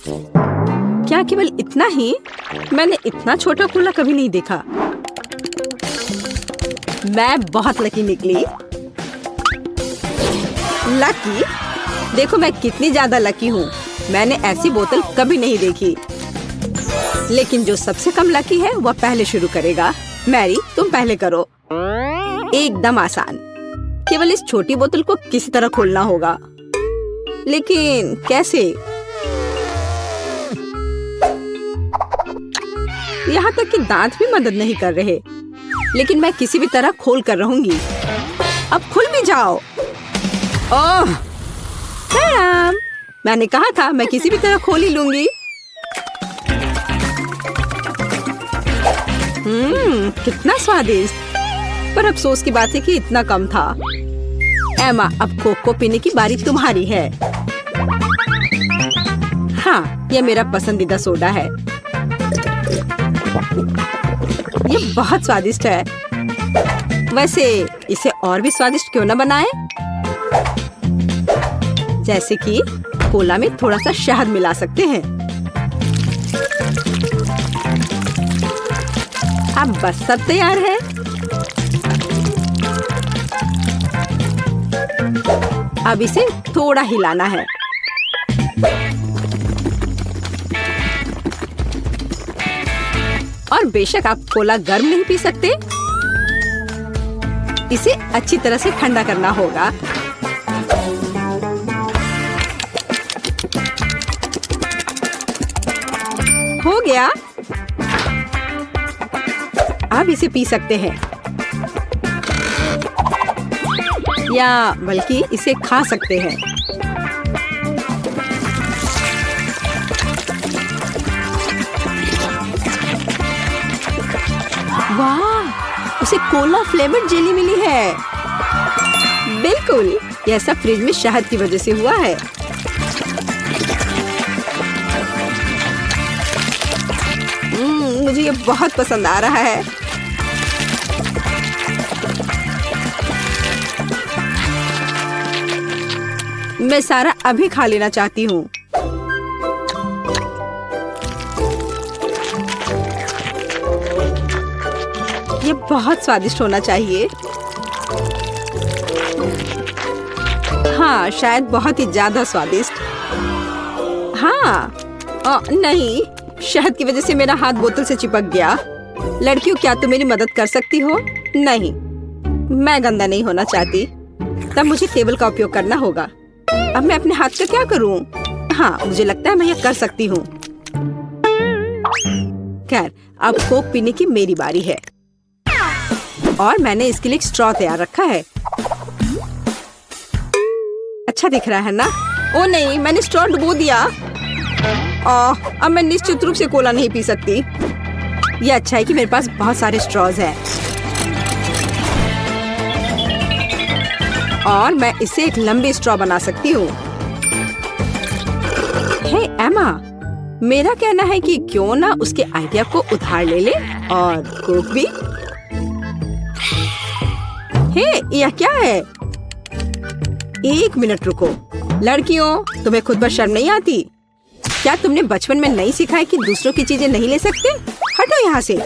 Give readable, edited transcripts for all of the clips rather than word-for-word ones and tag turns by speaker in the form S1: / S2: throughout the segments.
S1: क्या केवल इतना ही? मैंने इतना छोटा कोला कभी नहीं देखा। मैं बहुत लकी निकली। लकी? देखो मैं कितनी ज्यादा लकी हूँ। मैंने ऐसी बोतल कभी नहीं देखी। लेकिन जो सबसे कम लकी है वह पहले शुरू करेगा। मैरी, तुम पहले करो। एकदम आसान। केवल इस छोटी बोतल को किसी तरह खोलना होगा। लेकिन कैसे? यहाँ तक कि दांत भी मदद नहीं कर रहे। लेकिन मैं किसी भी तरह खोल कर रहूंगी। अब खुल भी जाओ। ओह सैम, मैंने कहा था मैं किसी भी तरह खोल ही लूंगी। कितना स्वादिष्ट। पर अफसोस की बात है कि इतना कम था। एमा, अब कोक को पीने की बारी तुम्हारी है। हाँ, यह मेरा पसंदीदा सोडा है। ये बहुत स्वादिष्ट है। वैसे इसे और भी स्वादिष्ट क्यों न बनाएं? जैसे कि कोला में थोड़ा सा शहद मिला सकते हैं। अब बस सब तैयार है। अब इसे थोड़ा हिलाना है। और बेशक आप कोला गर्म नहीं पी सकते। इसे अच्छी तरह से ठंडा करना होगा। हो गया। अब इसे पी सकते हैं या बल्कि इसे खा सकते हैं। वाह, उसे कोला फ्लेवर्ड जेली मिली है। बिल्कुल, यह सब फ्रिज में शहद की वजह से हुआ है। मुझे ये बहुत पसंद आ रहा है। मैं सारा अभी खा लेना चाहती हूँ। ये बहुत स्वादिष्ट होना चाहिए। हाँ, शायद बहुत ही ज्यादा स्वादिष्ट। हाँ, नहीं, शहद की वजह से मेरा हाथ बोतल से चिपक गया। लड़कियों, क्या तुम मेरी मदद कर सकती हो? नहीं, मैं गंदा नहीं होना चाहती। तब मुझे टेबल का उपयोग करना होगा। अब मैं अपने हाथ का क्या करूं? हाँ, मुझे लगता है मैं ये कर सकती हूँ। खैर, अब कोक पीने की मेरी बारी है। और मैंने इसके लिए एक स्ट्रॉ तैयार रखा है। अच्छा दिख रहा है ना? ओ नहीं, मैंने स्ट्रॉ डुबो दिया। अब मैं निश्चित रूप से कोला नहीं पी सकती। ये अच्छा है कि मेरे पास बहुत सारे स्ट्रॉज हैं। और मैं इससे एक लंबी स्ट्रॉ बना सकती हूँ। हे एमा, मेरा कहना है कि क्यों ना उसके आइडिया को उधार ले ले और कोक भी। हे, यह क्या है? एक मिनट रुको। लड़कियों, तुम्हें खुद पर शर्म नहीं आती? क्या तुमने बचपन में नहीं सीखा है कि दूसरों की चीजें नहीं ले सकते? हटो यहाँ से।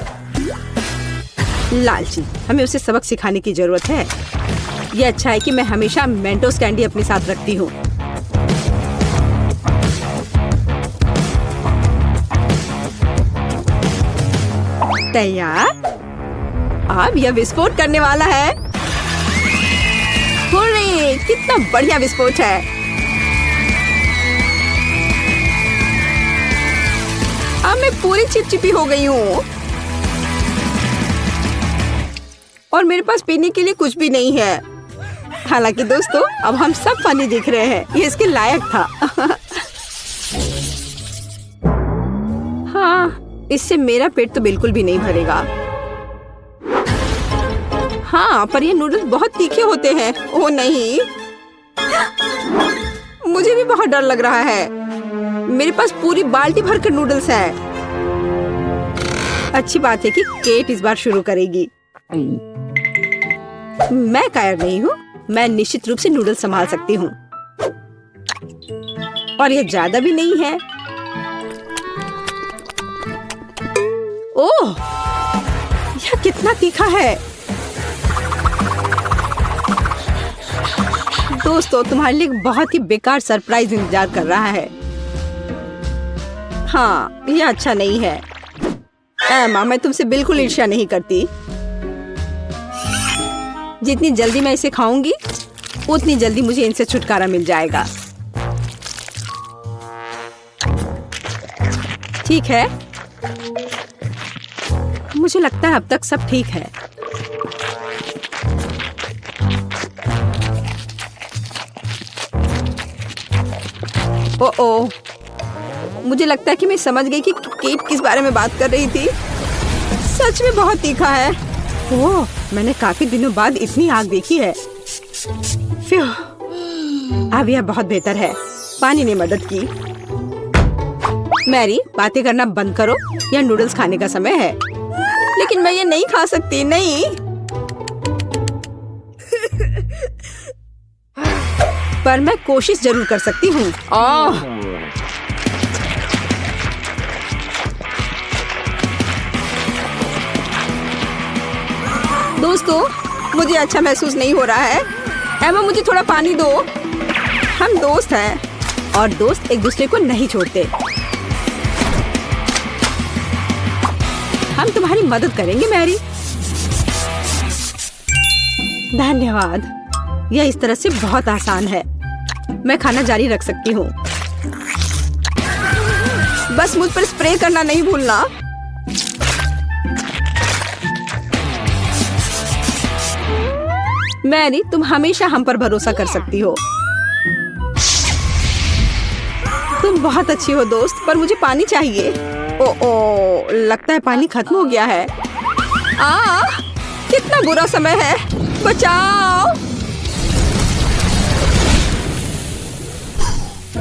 S1: लालची, हमें उसे सबक सिखाने की जरूरत है। ये अच्छा है कि मैं हमेशा मेंटोस कैंडी अपने साथ रखती हूँ। तैयार? अब यह विस्फोट करने वाला है। हुर्रे, कितना बढ़िया विस्फोट है। अब मैं पूरी चिपचिपी हो गई हूँ और मेरे पास पीने के लिए कुछ भी नहीं है। हालांकि दोस्तों, अब हम सब फनी दिख रहे हैं। ये इसके लायक था। हाँ, इससे मेरा पेट तो बिल्कुल भी नहीं भरेगा। हाँ, पर ये नूडल्स बहुत तीखे होते हैं। ओह नहीं, मुझे भी बहुत डर लग रहा है। मेरे पास पूरी बाल्टी भर कर नूडल्स है। अच्छी बात है कि केट इस बार शुरू करेगी। मैं कायर नहीं हूँ। मैं निश्चित रूप से नूडल्स संभाल सकती हूँ। और ये ज्यादा भी नहीं है। ओह, यह कितना तीखा है। दोस्तों, तुम्हारे लिए एक बहुत ही बेकार सरप्राइज इंतजार कर रहा है। हाँ, यह अच्छा नहीं है। एमा, मैं तुमसे बिल्कुल ईर्ष्या नहीं करती। जितनी जल्दी मैं इसे खाऊंगी, उतनी जल्दी मुझे इनसे छुटकारा मिल जाएगा। ठीक है, मुझे लगता है अब तक सब ठीक है। ओह, मुझे लगता है कि मैं समझ गई कि केट किस बारे में बात कर रही थी। सच में बहुत तीखा है। ओह, मैंने काफी दिनों बाद इतनी आग देखी है। फ्यू, अब यह बहुत बेहतर है। पानी ने मदद की। मैरी, बातें करना बंद करो, यह नूडल्स खाने का समय है। लेकिन मैं ये नहीं खा सकती। नहीं। पर मैं कोशिश जरूर कर सकती हूँ। दोस्तों, मुझे अच्छा महसूस नहीं हो रहा है। एमा, मुझे थोड़ा पानी दो। हम दोस्त हैं और दोस्त एक दूसरे को नहीं छोड़ते। हम तुम्हारी मदद करेंगे मैरी। धन्यवाद। यह इस तरह से बहुत आसान है। मैं खाना जारी रख सकती हूँ। बस मुझ पर स्प्रे करना नहीं भूलना। मैरी, तुम हमेशा हम पर भरोसा कर सकती हो। तुम बहुत अच्छी हो दोस्त, पर मुझे पानी चाहिए। ओ, लगता है पानी खत्म हो गया है। कितना बुरा समय है। बचाओ।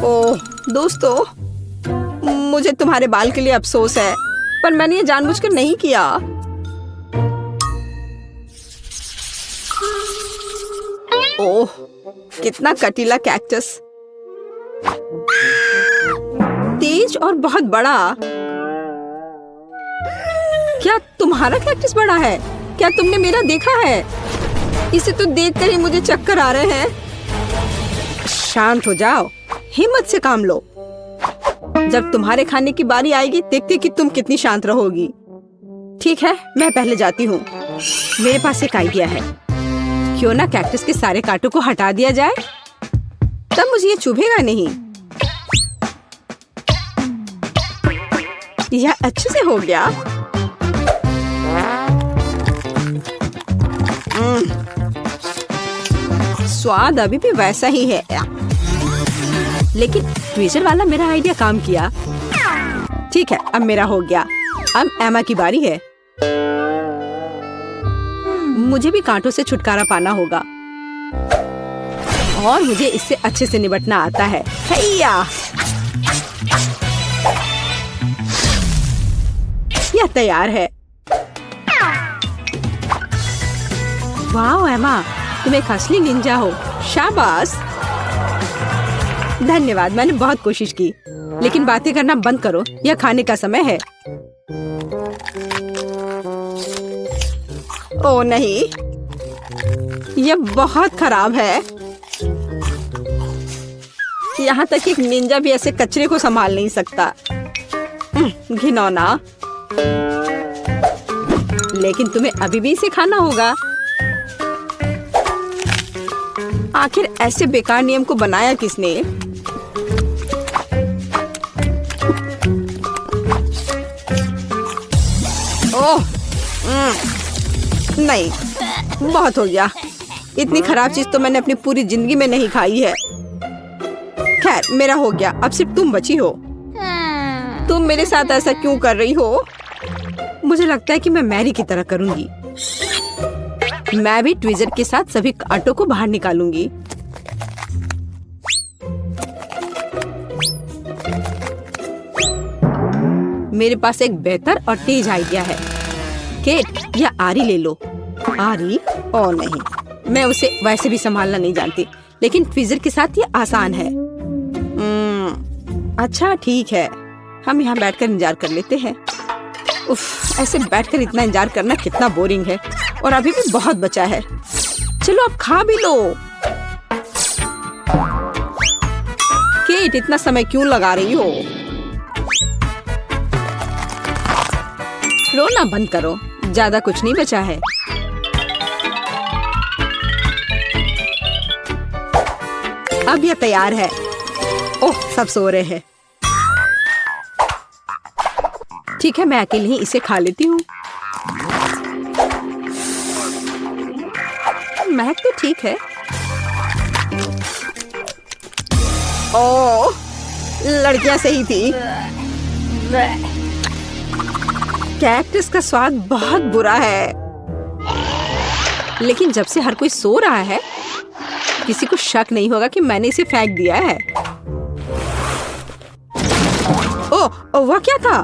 S1: ओह दोस्तों, मुझे तुम्हारे बाल के लिए अफसोस है, पर मैंने ये जानबूझकर नहीं किया। ओह, कितना कटीला कैक्टस। तेज और बहुत बड़ा। क्या तुम्हारा कैक्टस बड़ा है? क्या तुमने मेरा देखा है? इसे तो देखकर ही मुझे चक्कर आ रहे हैं। शांत हो जाओ, हिम्मत से काम लो। जब तुम्हारे खाने की बारी आएगी, देखते कि तुम कितनी शांत रहोगी। ठीक है, मैं पहले जाती हूँ। मेरे पास एक आइडिया है। क्यों ना कैक्टस के सारे कांटों को हटा दिया जाए, तब मुझे ये चुभेगा नहीं। यह अच्छे से हो गया। स्वाद अभी भी वैसा ही है, लेकिन ट्विजर वाला मेरा आइडिया काम किया। ठीक है, अब मेरा हो गया। अब एमा की बारी है। मुझे भी कांटों से छुटकारा पाना होगा और मुझे इससे अच्छे से निपटना आता है। हैया! यह तैयार है। वाह एमा, तुम एक असली निंजा हो। शाबाश। धन्यवाद, मैंने बहुत कोशिश की। लेकिन बातें करना बंद करो, यह खाने का समय है। ओह नहीं, यह बहुत खराब है। यहाँ तक एक निंजा भी ऐसे कचरे को संभाल नहीं सकता। घिनौना। लेकिन तुम्हें अभी भी इसे खाना होगा। आखिर ऐसे बेकार नियम को बनाया किसने? ओह, नहीं, बहुत हो गया। इतनी खराब चीज तो मैंने अपनी पूरी जिंदगी में नहीं खाई है। खैर, मेरा हो गया। अब सिर्फ तुम बची हो। तुम मेरे साथ ऐसा क्यों कर रही हो? मुझे लगता है कि मैं मैरी की तरह करूंगी। मैं भी ट्विजर के साथ सभी कांटों को बाहर निकालूंगी। मेरे पास एक बेहतर और तेज आइडिया है। केट, यह आरी ले लो। आरी? ओ नहीं, मैं उसे वैसे भी संभालना नहीं जानती, लेकिन ट्विजर के साथ ये आसान है। अच्छा ठीक है, हम यहाँ बैठकर इंतजार कर लेते हैं। उफ, ऐसे बैठकर इतना इंतजार करना कितना बोरिंग है। और अभी भी बहुत बचा है। चलो अब खा भी लो। केट, इतना समय क्यों लगा रही हो? रोना बंद करो, ज्यादा कुछ नहीं बचा है। अब यह तैयार है। ओह, सब सो रहे हैं। ठीक है, मैं अकेले ही इसे खा लेती हूँ। महक तो ठीक है। ओह, लड़कियां सही थी। कैक्टस का स्वाद बहुत बुरा है, लेकिन जब से हर कोई सो रहा है, किसी को शक नहीं होगा कि मैंने इसे फेंक दिया है। ओह, वह क्या था?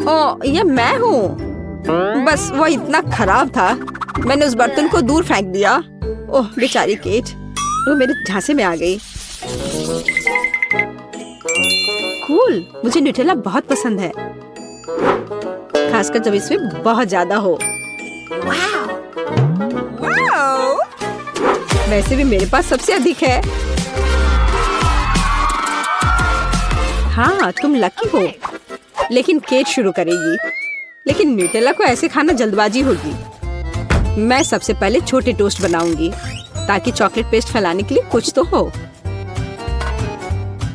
S1: ओह, ये मैं हूँ। बस वह इतना खराब था, मैंने उस बर्तन को दूर फेंक दिया। ओह बेचारी केट, वो मेरे झांसे में आ गई। कूल, मुझे न्यूटेला बहुत पसंद है, खासकर जब इसमें बहुत ज्यादा हो। वैसे भी मेरे पास सबसे अधिक है। हाँ, तुम लकी हो। लेकिन केट शुरू करेगी। लेकिन न्यूटेला को ऐसे खाना जल्दबाजी होगी। मैं सबसे पहले छोटे टोस्ट बनाऊंगी, ताकि चॉकलेट पेस्ट फैलाने के लिए कुछ तो हो।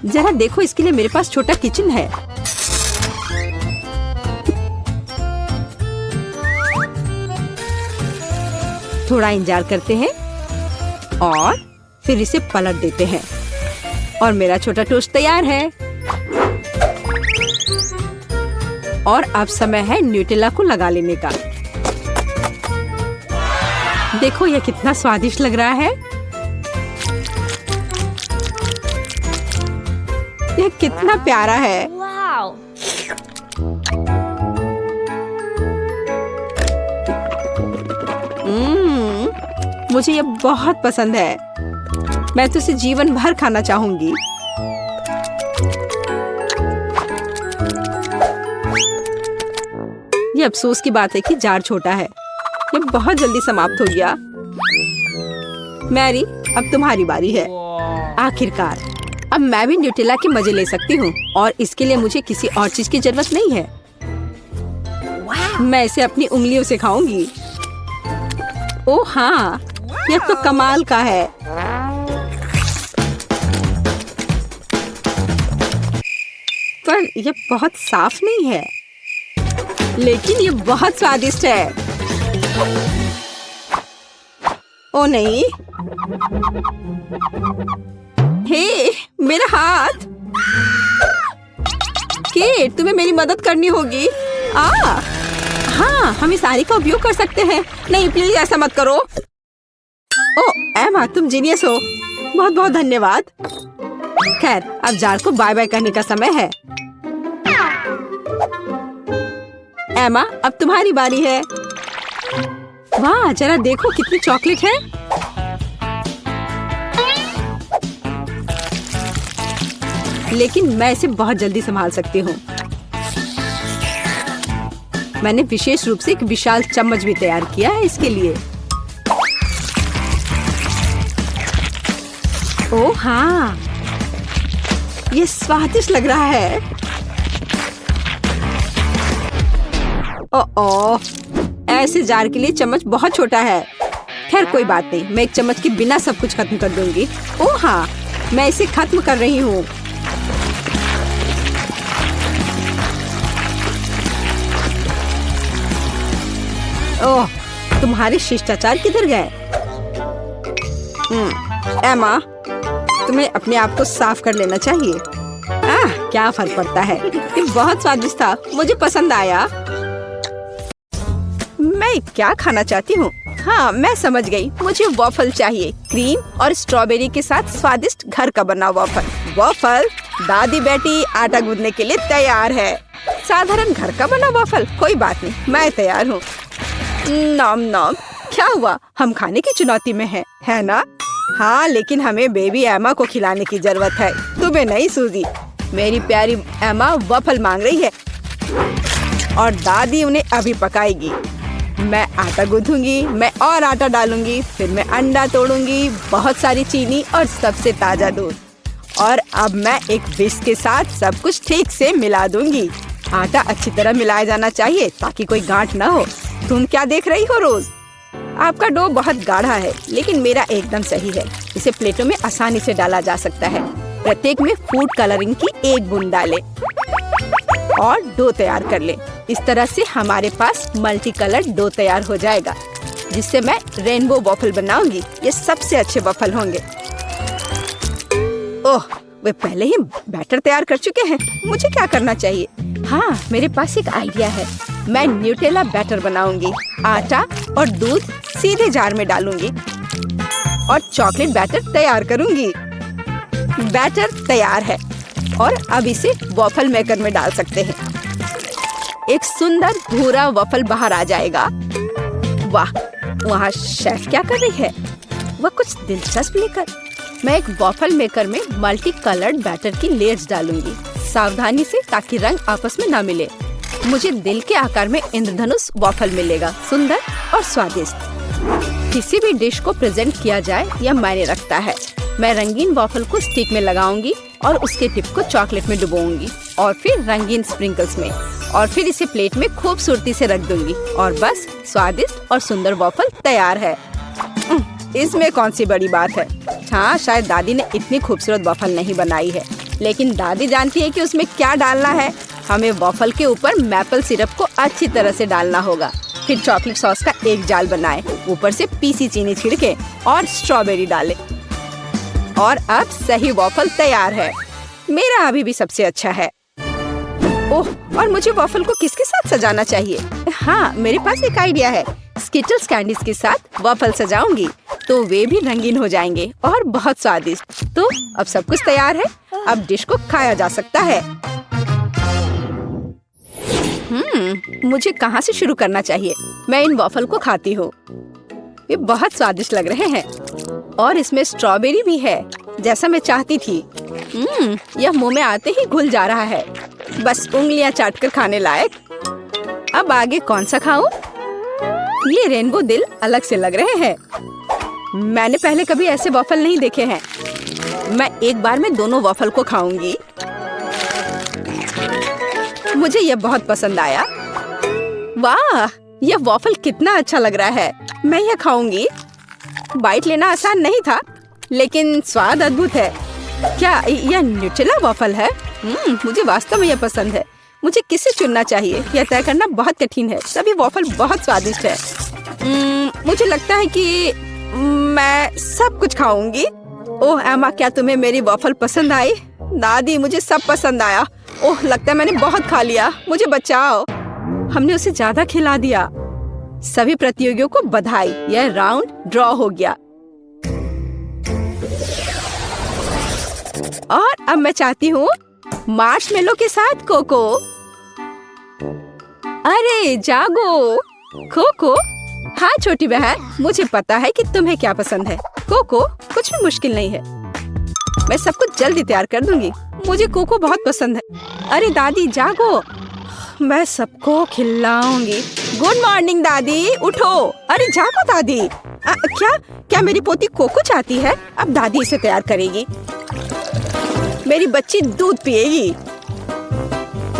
S1: जरा देखो, इसके लिए मेरे पास छोटा किचन है। थोड़ा इंतजार करते हैं और फिर इसे पलट देते हैं और मेरा छोटा टोस्ट तैयार है। और अब समय है न्यूटेला को लगा लेने का। देखो यह कितना स्वादिष्ट लग रहा है। यह कितना प्यारा है। मुझे यह बहुत पसंद है। मैं तो इसे जीवन भर खाना चाहूंगी। ये अफसोस की बात है कि जार छोटा है। ये बहुत जल्दी समाप्त हो गया। मैरी, अब तुम्हारी बारी है। आखिरकार अब मैं भी न्यूटेला के मजे ले सकती हूँ और इसके लिए मुझे किसी और चीज की जरूरत नहीं है। मैं इसे अपनी उंगलियों से खाऊंगी। ओह हाँ, यह तो कमाल का है। पर यह बहुत साफ नहीं है, लेकिन ये बहुत स्वादिष्ट है। ओ नहीं, हे मेरा हाथ। केट, तुम्हें मेरी मदद करनी होगी। हाँ, हम इस आरी का उपयोग कर सकते हैं। नहीं प्लीज ऐसा मत करो। ओ एमा, तुम जीनियस हो। बहुत बहुत धन्यवाद। खैर, अब जार को बाय बाय करने का समय है। एमा, अब तुम्हारी बारी है। वाह, जरा देखो कितनी चॉकलेट है। लेकिन मैं इसे बहुत जल्दी संभाल सकती हूँ। मैंने विशेष रूप से एक विशाल चम्मच भी तैयार किया है इसके लिए। ओह हाँ, ये स्वादिष्ट लग रहा है। ओह, ऐसे जार के लिए चम्मच बहुत छोटा है। खैर कोई बात नहीं, मैं एक चम्मच के बिना सब कुछ खत्म कर दूंगी। ओह हाँ, मैं इसे खत्म कर रही हूँ। ओह, तुम्हारे शिष्टाचार किधर गए? एमा, तुम्हें अपने आप को साफ कर लेना चाहिए। क्या फर्क पड़ता है। ये बहुत स्वादिष्ट था, मुझे पसंद आया। मैं क्या खाना चाहती हूँ? हाँ, मैं समझ गई। मुझे वॉफल चाहिए, क्रीम और स्ट्रॉबेरी के साथ स्वादिष्ट घर का बना वॉफल। वॉफल, दादी बेटी आटा गूंदने के लिए तैयार है। साधारण घर का बना वॉफल, कोई बात नहीं, मैं तैयार हूँ। नॉम नॉम, क्या हुआ? हम खाने की चुनौती में हैं, है ना? हाँ, लेकिन हमें बेबी एमा को खिलाने की जरूरत है, तुम्हें नहीं सूजी। मेरी प्यारी एमा वॉफल मांग रही है। और दादी उन्हें अभी पकाएगी। मैं आटा गूंथूंगी, मैं और आटा डालूंगी, फिर मैं अंडा तोड़ूंगी, बहुत सारी चीनी और सबसे ताजा दूध। और अब मैं एक विस्क के साथ सब कुछ ठीक से मिला दूंगी। आटा अच्छी तरह मिलाया जाना चाहिए ताकि कोई गांठ न हो। तुम क्या देख रही हो रोज? आपका डो बहुत गाढ़ा है, लेकिन मेरा एकदम सही है। इसे प्लेटों में आसानी से डाला जा सकता है। प्रत्येक में फूड कलरिंग की 1 बूंद डालें और डो तैयार कर लें। इस तरह से हमारे पास मल्टी कलर डो तैयार हो जाएगा, जिससे मैं रेनबो वॉफल बनाऊंगी। ये सबसे अच्छे वॉफल होंगे। ओह, वे पहले ही बैटर तैयार कर चुके हैं। मुझे क्या करना चाहिए? हाँ, मेरे पास एक आइडिया है। मैं न्यूटेला बैटर बनाऊंगी। आटा और दूध सीधे जार में डालूंगी और चॉकलेट बैटर तैयार करूंगी। बैटर तैयार है और अब इसे वॉफल मेकर में डाल सकते हैं। एक सुंदर भूरा वॉफल बाहर आ जाएगा। वाह, वहाँ शेफ क्या कर रही है? वह कुछ दिलचस्प लेकर। मैं एक वॉफल मेकर में मल्टी कलर्ड बैटर की लेयर्स डालूंगी, सावधानी से, ताकि रंग आपस में न मिले। मुझे दिल के आकार में इंद्रधनुष वॉफल मिलेगा, सुंदर और स्वादिष्ट। किसी भी डिश को प्रेजेंट किया जाए यह मायने रखता है। मैं रंगीन वॉफल को स्टिक में लगाऊंगी और उसके टिप को चॉकलेट में डुबोऊंगी और फिर रंगीन स्प्रिंकल्स में, और फिर इसे प्लेट में खूबसूरती से रख दूंगी। और बस, स्वादिष्ट और सुंदर वॉफल तैयार है। इसमें कौन सी बड़ी बात है? हाँ, शायद दादी ने इतनी खूबसूरत वॉफल नहीं बनाई है, लेकिन दादी जानती है कि उसमें क्या डालना है। हमें वॉफल के ऊपर मैपल सिरप को अच्छी तरह से डालना होगा। फिर चॉकलेट सॉस का एक जाल बनाएं, ऊपर से पीसी चीनी छिड़के और स्ट्रॉबेरी डालें। और अब सही वॉफल तैयार है। मेरा अभी भी सबसे अच्छा है। ओह, और मुझे वॉफल को किसके साथ सजाना चाहिए? हाँ, मेरे पास एक आइडिया है। स्किटल्स कैंडीज के साथ वॉफल सजाऊंगी तो वे भी रंगीन हो जाएंगे और बहुत स्वादिष्ट। तो अब सब कुछ तैयार है। अब डिश को खाया जा सकता है। मुझे कहाँ से शुरू करना चाहिए? मैं इन वॉफल को खाती हूँ। ये बहुत स्वादिष्ट लग रहे हैं और इसमें स्ट्रॉबेरी भी है, जैसा मैं चाहती थी। यह मुंह में आते ही घुल जा रहा है, बस उंगलियां चाटकर खाने लायक। अब आगे कौन सा खाऊं? ये रेनबो दिल अलग से लग रहे हैं। मैंने पहले कभी ऐसे वॉफल नहीं देखे हैं। मैं एक बार में दोनों वॉफल को खाऊंगी। मुझे यह बहुत पसंद आया। वाह, यह वॉफल कितना अच्छा लग रहा है। मैं यह खाऊंगी। बाइट लेना आसान नहीं था, लेकिन स्वाद अद्भुत है। क्या यह न्यूटेला वॉफल है? मुझे वास्तव में यह पसंद है। मुझे किसे चुनना चाहिए, यह तय करना बहुत कठिन है। सभी वॉफल बहुत स्वादिष्ट है। मुझे लगता है कि मैं सब कुछ खाऊंगी। ओह एमा, क्या तुम्हें मेरी वॉफल पसंद आई? दादी, मुझे सब पसंद आया। ओह, लगता है मैंने बहुत खा लिया। मुझे बचाओ। हमने उसे ज्यादा खिला दिया। सभी प्रतियोगियों को बधाई। यह राउंड ड्रॉ हो गया। और अब मैं चाहती हूँ मार्शमेलो के साथ कोको। अरे जागो कोको। हाँ छोटी बहन, मुझे पता है कि तुम्हें क्या पसंद है। कोको कुछ भी मुश्किल नहीं है। मैं सब कुछ जल्दी तैयार कर दूंगी। मुझे कोको बहुत पसंद है। अरे दादी जागो, मैं सबको खिलाऊंगी। गुड मॉर्निंग दादी, उठो। अरे जागो दादी। क्या मेरी पोती कोको चाहती है? अब दादी इसे तैयार करेगी। मेरी बच्ची दूध पिएगी।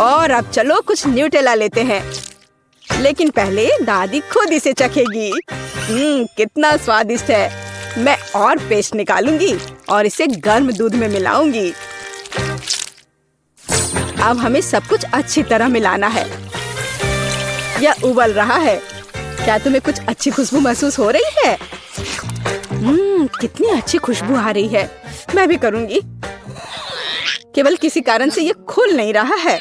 S1: और अब चलो कुछ न्यूटेला लेते हैं, लेकिन पहले दादी खुद इसे चखेगी। कितना स्वादिष्ट है। मैं और पेस्ट निकालूंगी और इसे गर्म दूध में मिलाऊंगी। अब हमें सब कुछ अच्छी तरह मिलाना है। यह उबल रहा है। क्या तुम्हें कुछ अच्छी खुशबू महसूस हो रही है? कितनी अच्छी खुशबू आ रही है। मैं भी करूंगी। केवल किसी कारण से ये खुल नहीं रहा है।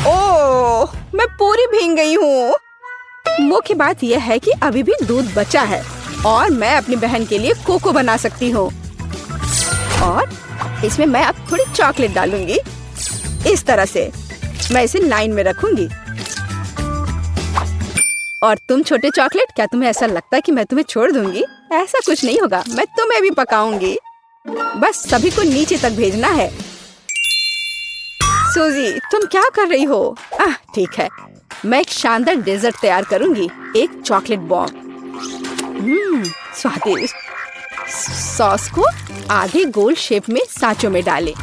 S1: ओह, मैं पूरी भीग गई हूँ। मुख्य बात यह है कि अभी भी दूध बचा है और मैं अपनी बहन के लिए कोको बना सकती हूँ। और इसमें मैं अब थोड़ी चॉकलेट डालूंगी। इस तरह से मैं इसे लाइन में रखूंगी। और तुम छोटे चॉकलेट, क्या तुम्हें ऐसा लगता है कि मैं तुम्हें छोड़ दूंगी? ऐसा कुछ नहीं होगा। मैं तुम्हें भी पकाऊंगी। बस सभी को नीचे तक भेजना है। सूजी, तुम क्या कर रही हो? ठीक है, मैं एक शानदार डेजर्ट तैयार करूंगी, एक चॉकलेट बॉम्ब। स्वादिष्ट। सॉस को आधे गोल शेप में सांचों में डालें।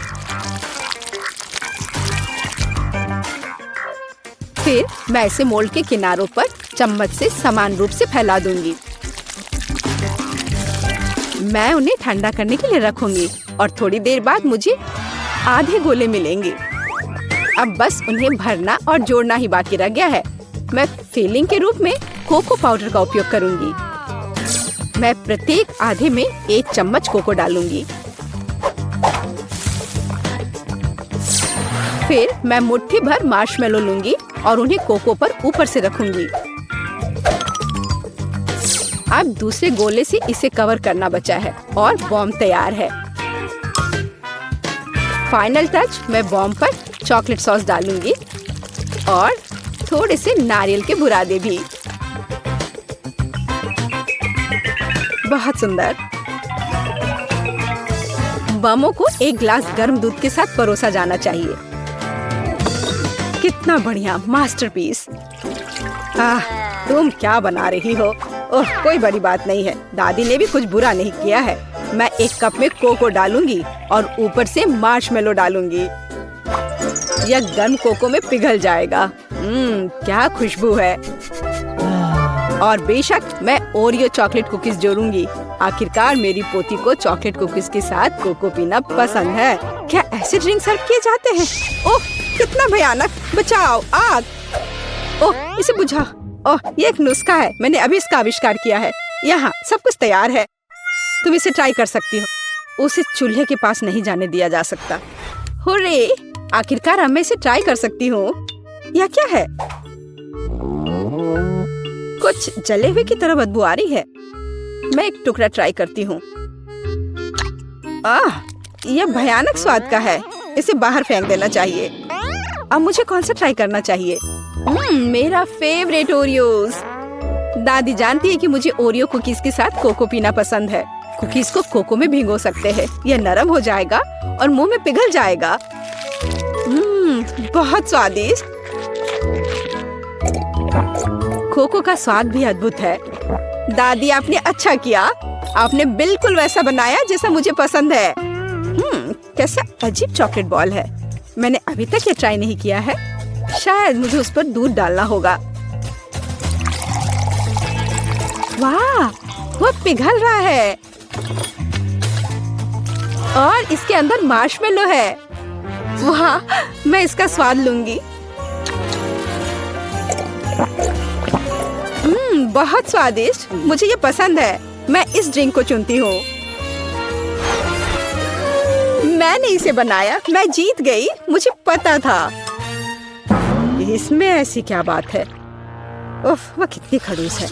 S1: फिर मैं इसे मोल्ड के किनारों पर चम्मच से समान रूप से फैला दूंगी। मैं उन्हें ठंडा करने के लिए रखूंगी और थोड़ी देर बाद मुझे आधे गोले मिलेंगे। अब बस उन्हें भरना और जोड़ना ही बाकी रह गया है। मैं फिलिंग के रूप में कोको पाउडर का उपयोग करूंगी। मैं प्रत्येक आधे में 1 चम्मच कोको डालूंगी। फिर मैं मुट्ठी भर मार्शमेलो लूंगी और उन्हें कोको पर ऊपर से रखूंगी। अब दूसरे गोले से इसे कवर करना बचा है और बॉम्ब तैयार है। फाइनल टच, मैं बॉम्ब पर चॉकलेट सॉस डालूंगी और थोड़े से नारियल के बुरादे भी। बहुत सुंदर। बमों को एक ग्लास गर्म दूध के साथ परोसा जाना चाहिए। कितना बढ़िया मास्टरपीस। तुम क्या बना रही हो? ओह, कोई बड़ी बात नहीं है। दादी ने भी कुछ बुरा नहीं किया है। मैं 1 कप में कोको डालूंगी और ऊपर से मार्शमेलो डालूंगी। यह गर्म कोको में पिघल जाएगा। क्या खुशबू है। और बेशक मैं ओरियो चॉकलेट कुकीज जोड़ूंगी। आखिरकार मेरी पोती को चॉकलेट कुकीज के साथ कोको पीना पसंद है। क्या ऐसे ड्रिंक सर्व किए जाते हैं? ओह, कितना भयानक। बचाओ, आग। ओह, इसे बुझा। ओह, ये एक नुस्खा है। मैंने अभी इसका आविष्कार किया है। यहाँ सब कुछ तैयार है। तुम इसे ट्राई कर सकती हो। उसे चूल्हे के पास नहीं जाने दिया जा सकता। हुर्रे! आखिरकार अब मैं इसे ट्राई कर सकती हूँ। यह क्या है? कुछ जले हुए की तरह बदबू आ रही है। मैं एक टुकड़ा ट्राई करती हूँ। यह भयानक स्वाद का है। इसे बाहर फेंक देना चाहिए। अब मुझे कौन सा ट्राई करना चाहिए? मेरा फेवरेट ओरियोज। दादी जानती है कि मुझे ओरियो कुकीज के साथ कोको पीना पसंद है। कुकीज को कोको में भिगो सकते हैं। यह नरम हो जाएगा और मुंह में पिघल जाएगा। बहुत स्वादिष्ट। कोको का स्वाद भी अद्भुत है। दादी, आपने अच्छा किया। आपने बिल्कुल वैसा बनाया जैसा मुझे पसंद है। कैसा अजीब चॉकलेट बॉल है। मैंने अभी तक ये ट्राई नहीं किया है। शायद मुझे उस पर दूध डालना होगा। वाह, वह पिघल रहा है और इसके अंदर मार्शमेलो है। वाह, मैं इसका स्वाद लूंगी। बहुत स्वादिष्ट। मुझे ये पसंद है। मैं इस ड्रिंक को चुनती हूँ। मैंने इसे बनाया। मैं जीत गई। मुझे पता था। इसमें ऐसी क्या बात है? उफ, वह कितनी खड़ूस है।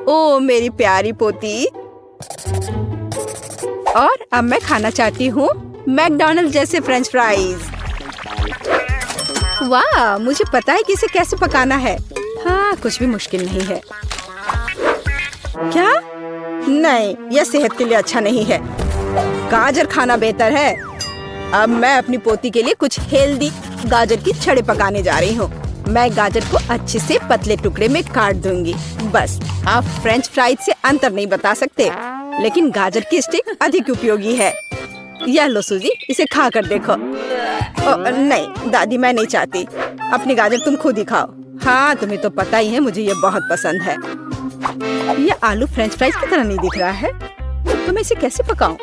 S1: ओ मेरी प्यारी पोती। और अब मैं खाना चाहती हूँ मैकडॉनल्ड्स जैसे फ्रेंच फ्राइज। वाह, मुझे पता है कि इसे कैसे पकाना है। हाँ, कुछ भी मुश्किल नहीं है। क्या? नहीं, यह सेहत के लिए अच्छा नहीं है। गाजर खाना बेहतर है। अब मैं अपनी पोती के लिए कुछ हेल्दी गाजर की छड़े पकाने जा रही हूँ। मैं गाजर को अच्छे से पतले टुकड़े में काट दूंगी। बस, आप फ्रेंच फ्राइज से अंतर नहीं बता सकते, लेकिन गाजर की स्टिक अधिक उपयोगी है। यह लो सूजी, इसे खा कर देखो। नहीं दादी, मैं नहीं चाहती। अपनी गाजर तुम खुद ही खाओ। हाँ, तुम्हें तो पता ही है मुझे ये बहुत पसंद है। ये आलू फ्रेंच फ्राइज की तरह नहीं दिख रहा है, तो मैं इसे कैसे पकाऊं?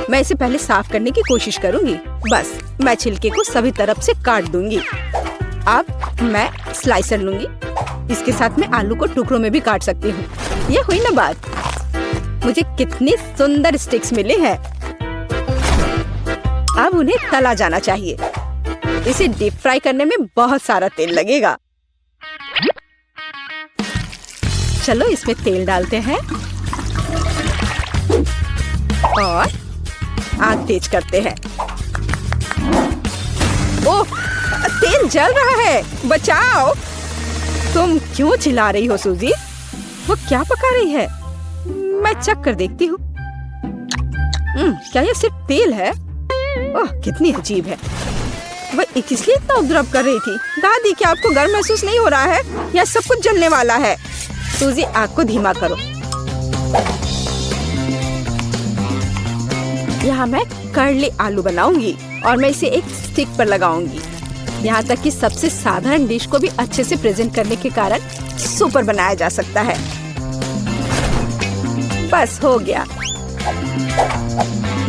S1: मैं इसे पहले साफ करने की कोशिश करूंगी। बस, मैं छिलके को सभी तरफ से काट दूंगी। अब मैं स्लाइसर लूंगी। इसके साथ मैं आलू को टुकड़ों में भी काट सकती हूँ। ये हुई ना बात। मुझे कितनी सुंदर स्टिक्स मिले हैं। अब उन्हें तला जाना चाहिए। इसे डीप फ्राई करने में बहुत सारा तेल लगेगा। चलो इसमें तेल डालते हैं और आग तेज करते हैं। ओह, तेल जल रहा है। बचाओ। तुम क्यों चिल्ला रही हो सूजी? वो क्या पका रही है? मैं चख कर देखती हूँ। क्या ये सिर्फ तेल है? ओह, कितनी अजीब है। वह इसलिए इतना उपद्रव कर रही थी। दादी, क्या आपको गर्म महसूस नहीं हो रहा है? या सब कुछ जलने वाला है? सूजी, आग को धीमा करो। यहाँ मैं कर्ली आलू बनाऊंगी और मैं इसे एक स्टिक पर लगाऊंगी। यहाँ तक कि सबसे साधारण डिश को भी अच्छे से प्रेजेंट करने के कारण सुपर बनाया जा सकता है। बस हो गया।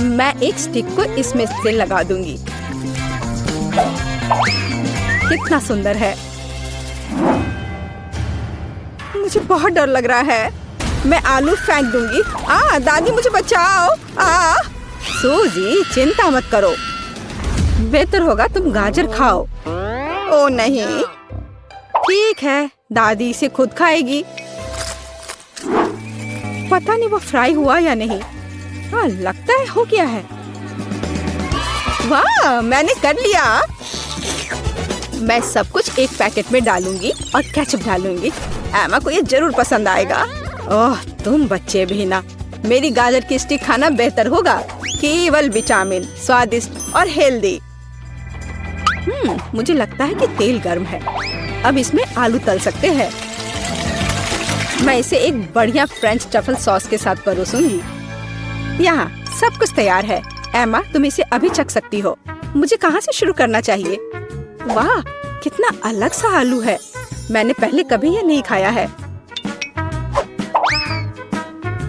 S1: मैं एक स्टिक को इसमें से लगा दूंगी। कितना सुंदर है। मुझे बहुत डर लग रहा है। मैं आलू फेंक दूंगी। दादी, मुझे बचाओ। सूजी, चिंता मत करो। बेहतर होगा तुम गाजर खाओ। ओ नहीं, ठीक है, दादी इसे खुद खाएगी। पता नहीं वो फ्राई हुआ या नहीं। हाँ, लगता है हो गया है। वाह, मैंने कर लिया। मैं सब कुछ एक पैकेट में डालूंगी और केचप डालूंगी। एमा को ये जरूर पसंद आएगा। ओह, तुम बच्चे भी ना। मेरी गाजर की स्टिक खाना बेहतर होगा। केवल विटामिन, स्वादिष्ट और हेल्दी। मुझे लगता है कि तेल गर्म है। अब इसमें आलू तल सकते हैं। मैं इसे एक बढ़िया फ्रेंच ट्रफल सॉस के साथ परोसूंगी। यहाँ सब कुछ तैयार है। एमा, तुम इसे अभी चख सकती हो। मुझे कहाँ से शुरू करना चाहिए? वाह, कितना अलग सा आलू है। मैंने पहले कभी ये नहीं खाया है।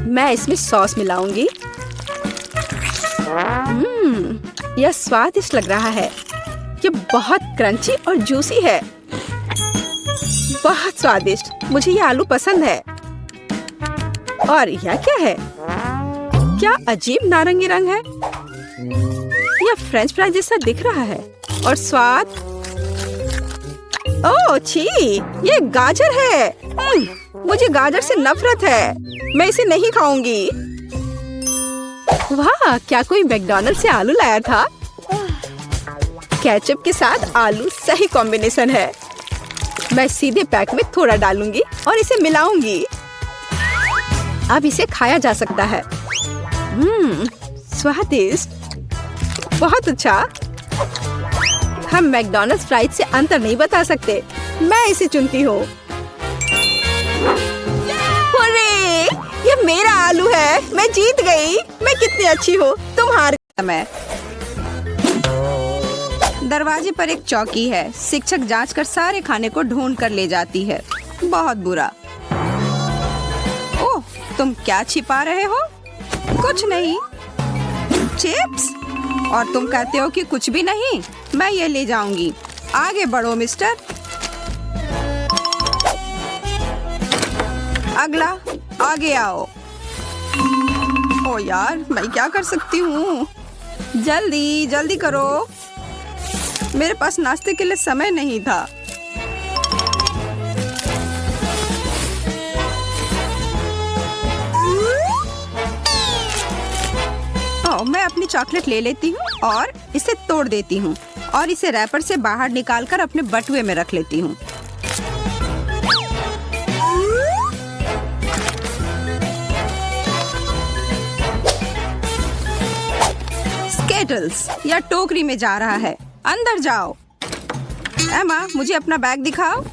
S1: मैं इसमें सॉस मिलाऊंगी। यह स्वादिष्ट लग रहा है। ये बहुत क्रंची और जूसी है। बहुत स्वादिष्ट। मुझे ये आलू पसंद है। और यह क्या है? क्या अजीब नारंगी रंग है। यह फ्रेंच फ्राई जैसा दिख रहा है। और स्वाद, ओह छी, ये गाजर है। मुझे गाजर से नफरत है। मैं इसे नहीं खाऊंगी। वाह, क्या कोई मैकडॉनल्ड से आलू लाया था? केचप के साथ आलू सही कॉम्बिनेशन है। मैं सीधे पैक में थोड़ा डालूंगी और इसे मिलाऊंगी। अब इसे खाया जा सकता है। स्वादिष्ट, बहुत अच्छा। हम मैकडॉनल्ड्स फ्राइज से अंतर नहीं बता सकते। मैं इसे चुनती हूँ। अरे, ये मेरा आलू है। मैं जीत गई। मैं कितनी अच्छी हूँ। तुम हार गए। मैं दरवाजे पर एक चौकी है। शिक्षक जांच कर सारे खाने को ढूंढ कर ले जाती है। बहुत बुरा। ओह, तुम क्या छिपा रहे हो? कुछ नहीं। चिप्स? और तुम कहते हो कि कुछ भी नहीं? मैं ये ले जाऊंगी। आगे बढ़ो मिस्टर। अगला, आगे आओ। ओ यार, मैं क्या कर सकती हूँ? जल्दी जल्दी करो। मेरे पास नाश्ते के लिए समय नहीं था। मैं अपनी चॉकलेट ले लेती हूँ और इसे तोड़ देती हूँ और इसे रैपर से बाहर निकालकर अपने बटुए में रख लेती हूँ। स्केटल्स या टोकरी में जा रहा है। अंदर जाओ। एमा, मुझे अपना बैग दिखाओ।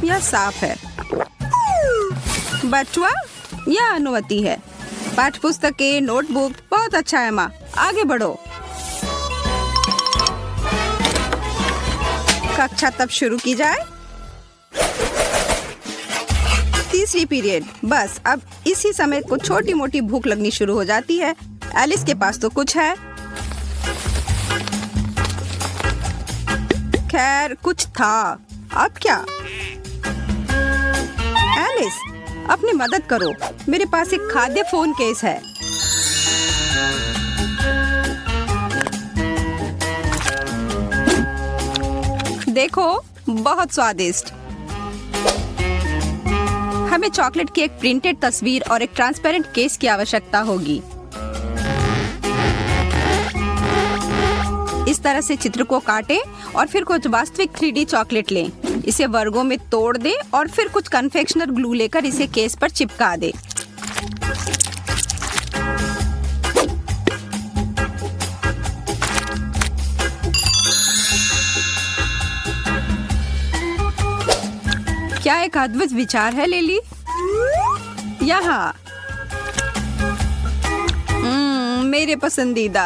S1: यह साफ है। बटुआ या अनुमति है। पाठ्य पुस्तकें, नोटबुक, बहुत अच्छा है। एमा, आगे बढ़ो। कक्षा तब शुरू की जाए। तीसरी पीरियड। बस अब इसी समय को छोटी मोटी भूख लगनी शुरू हो जाती है। एलिस के पास तो कुछ है। खैर, कुछ था। अब क्या? एलिस, अपनी मदद करो। मेरे पास एक खाद्य फोन केस है। देखो, बहुत स्वादिष्ट। हमें चॉकलेट की एक प्रिंटेड तस्वीर और एक ट्रांसपेरेंट केस की आवश्यकता होगी। इस तरह से चित्र को काटें और फिर कुछ वास्तविक 3D चॉकलेट लें। इसे वर्गों में तोड़ दें और फिर कुछ कन्फेक्शनर ग्लू लेकर इसे केस पर चिपका दें। क्या एक अद्भुत विचार है लिली। यहाँ मेरे पसंदीदा।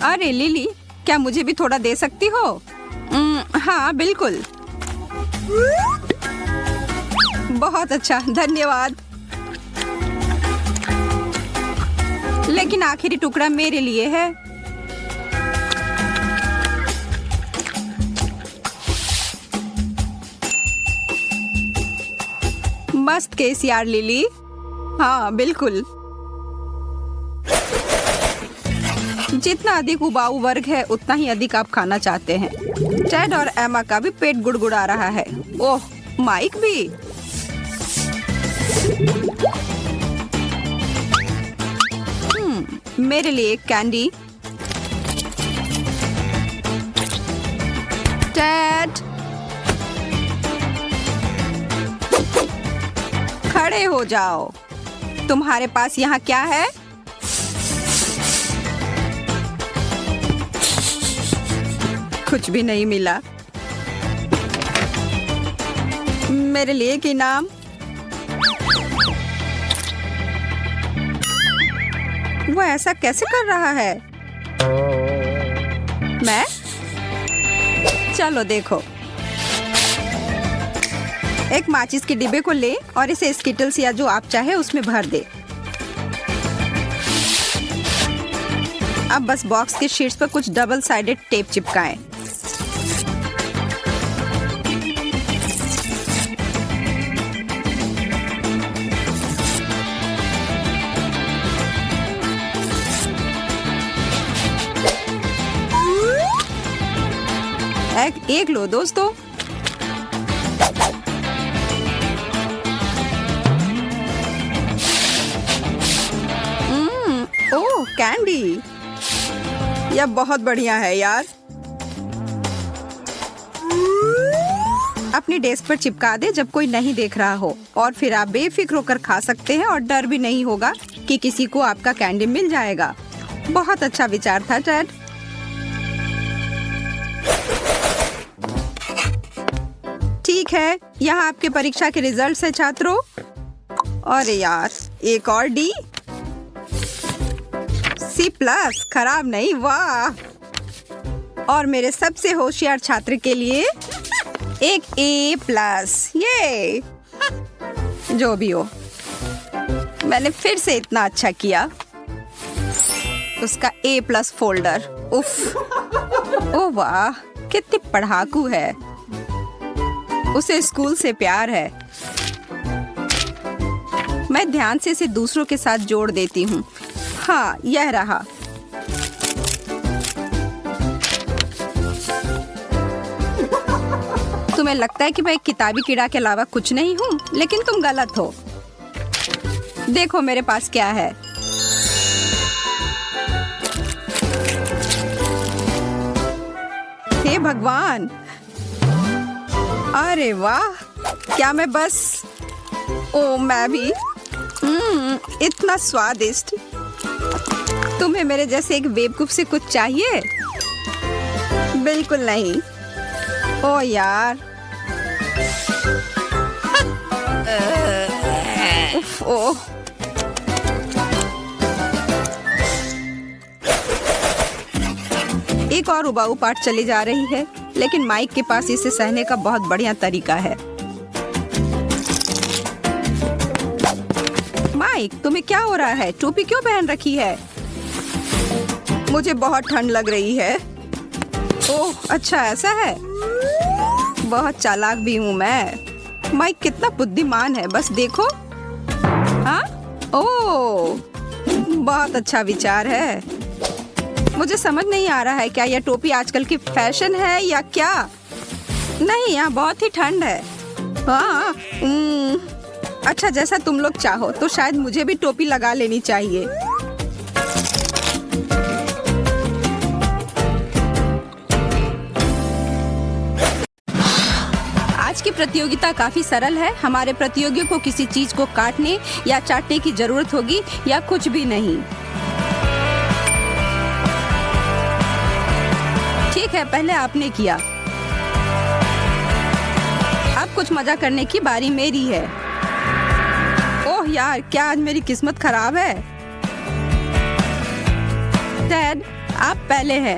S1: अरे लिली, क्या मुझे भी थोड़ा दे सकती हो? हाँ बिल्कुल। बहुत अच्छा, धन्यवाद। लेकिन आखिरी टुकड़ा मेरे लिए है। मस्त केस यार लिली। हाँ बिल्कुल। जितना अधिक उबाऊ वर्ग है उतना ही अधिक आप खाना चाहते हैं। टेड और एमा का भी पेट गुड़गुड़ा रहा है। ओह, माइक भी। मेरे लिए एक कैंडी। टेड, खड़े हो जाओ। तुम्हारे पास यहाँ क्या है? कुछ भी नहीं मिला। मेरे लिए एक इनाम। वो ऐसा कैसे कर रहा है? मैं? चलो देखो। एक माचिस के डिब्बे को ले और इसे स्किटल्स या जो आप चाहे उसमें भर दे। अब बस बॉक्स के शीट्स पर कुछ डबल साइडेड टेप चिपकाएं। एक लो दोस्तों। ओह, कैंडी। यह बहुत बढ़िया है यार। अपनी डेस्क पर चिपका दे जब कोई नहीं देख रहा हो, और फिर आप बेफिक्र होकर खा सकते हैं और डर भी नहीं होगा कि किसी को आपका कैंडी मिल जाएगा। बहुत अच्छा विचार था टेड। ठीक है, यहाँ आपके परीक्षा के रिजल्ट्स हैं छात्रों। अरे यार, एक और डी। C+, खराब नहीं, वाह। और मेरे सबसे होशियार छात्र के लिए एक A+। ये जो भी हो, मैंने फिर से इतना अच्छा किया। उसका A+ फोल्डर। उफ, ओ वाह, कितनी पढ़ाकू है। उसे स्कूल से प्यार है। मैं ध्यान से इसे दूसरों के साथ जोड़ देती हूँ। हाँ, यह रहा। तुम्हें लगता है कि मैं एक किताबी कीड़ा के अलावा कुछ नहीं हूँ, लेकिन तुम गलत हो। देखो मेरे पास क्या है। हे भगवान, अरे वाह, क्या मैं बस। ओ, मैं भी। इतना स्वादिष्ट। तुम्हें मेरे जैसे एक बेवकूफ से कुछ चाहिए? बिल्कुल नहीं। ओ यार। उफ, ओ। एक और उबाऊ पार्ट चली जा रही है, लेकिन माइक के पास इसे सहने का बहुत बढ़िया तरीका है। माइक, तुम्हें क्या हो रहा है? टोपी क्यों पहन रखी है? मुझे बहुत ठंड लग रही है। ओह, अच्छा ऐसा है। बहुत चालाक भी हूँ मैं। माइक कितना बुद्धिमान है, बस देखो। हाँ? ओह, बहुत अच्छा विचार है। मुझे समझ नहीं आ रहा है, क्या यह टोपी आजकल की फैशन है या क्या? नहीं, यहाँ बहुत ही ठंड है। हाँ, अच्छा, जैसा तुम लोग चाहो, तो शायद मुझे भी टोपी लगा लेनी चाहिए। आज की प्रतियोगिता काफी सरल है। हमारे प्रतियोगियों को किसी चीज को काटने या चाटने की जरूरत होगी या कुछ भी नहीं। ठीक है, पहले आपने किया। कुछ मजा करने की बारी मेरी है। ओह यार, क्या आज मेरी किस्मत खराब है। डैड, आप पहले हैं।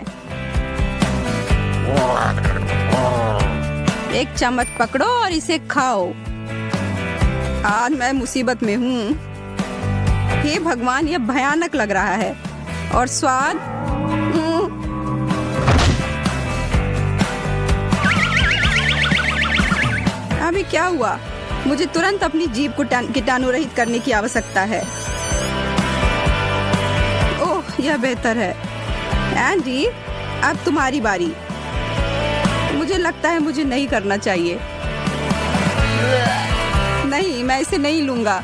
S1: एक चम्मच पकड़ो और इसे खाओ। आज मैं मुसीबत में हूँ। हे भगवान, यह भयानक लग रहा है। और स्वाद, अभी क्या हुआ? मुझे तुरंत अपनी जीभ को कीटाणु रहित करने की आवश्यकता है। ओह, यह बेहतर है। एंडी, अब तुम्हारी बारी। मुझे लगता है मुझे नहीं करना चाहिए। नहीं, मैं इसे नहीं लूंगा।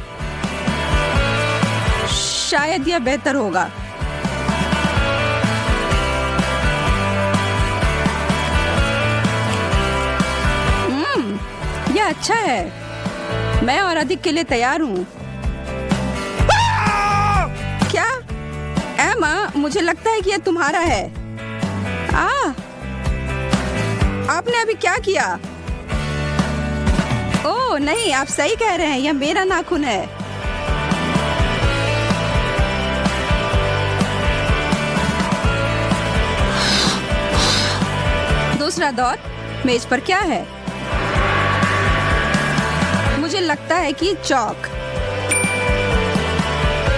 S1: शायद यह बेहतर होगा। यह अच्छा है। मैं और अधिक के लिए तैयार हूँ। क्या? एमा, मुझे लगता है कि यह तुम्हारा है। आपने अभी क्या किया? ओह नहीं, आप सही कह रहे हैं, यह मेरा नाखून है। दूसरा दौर मेज पर क्या है? मुझे लगता है कि चौक।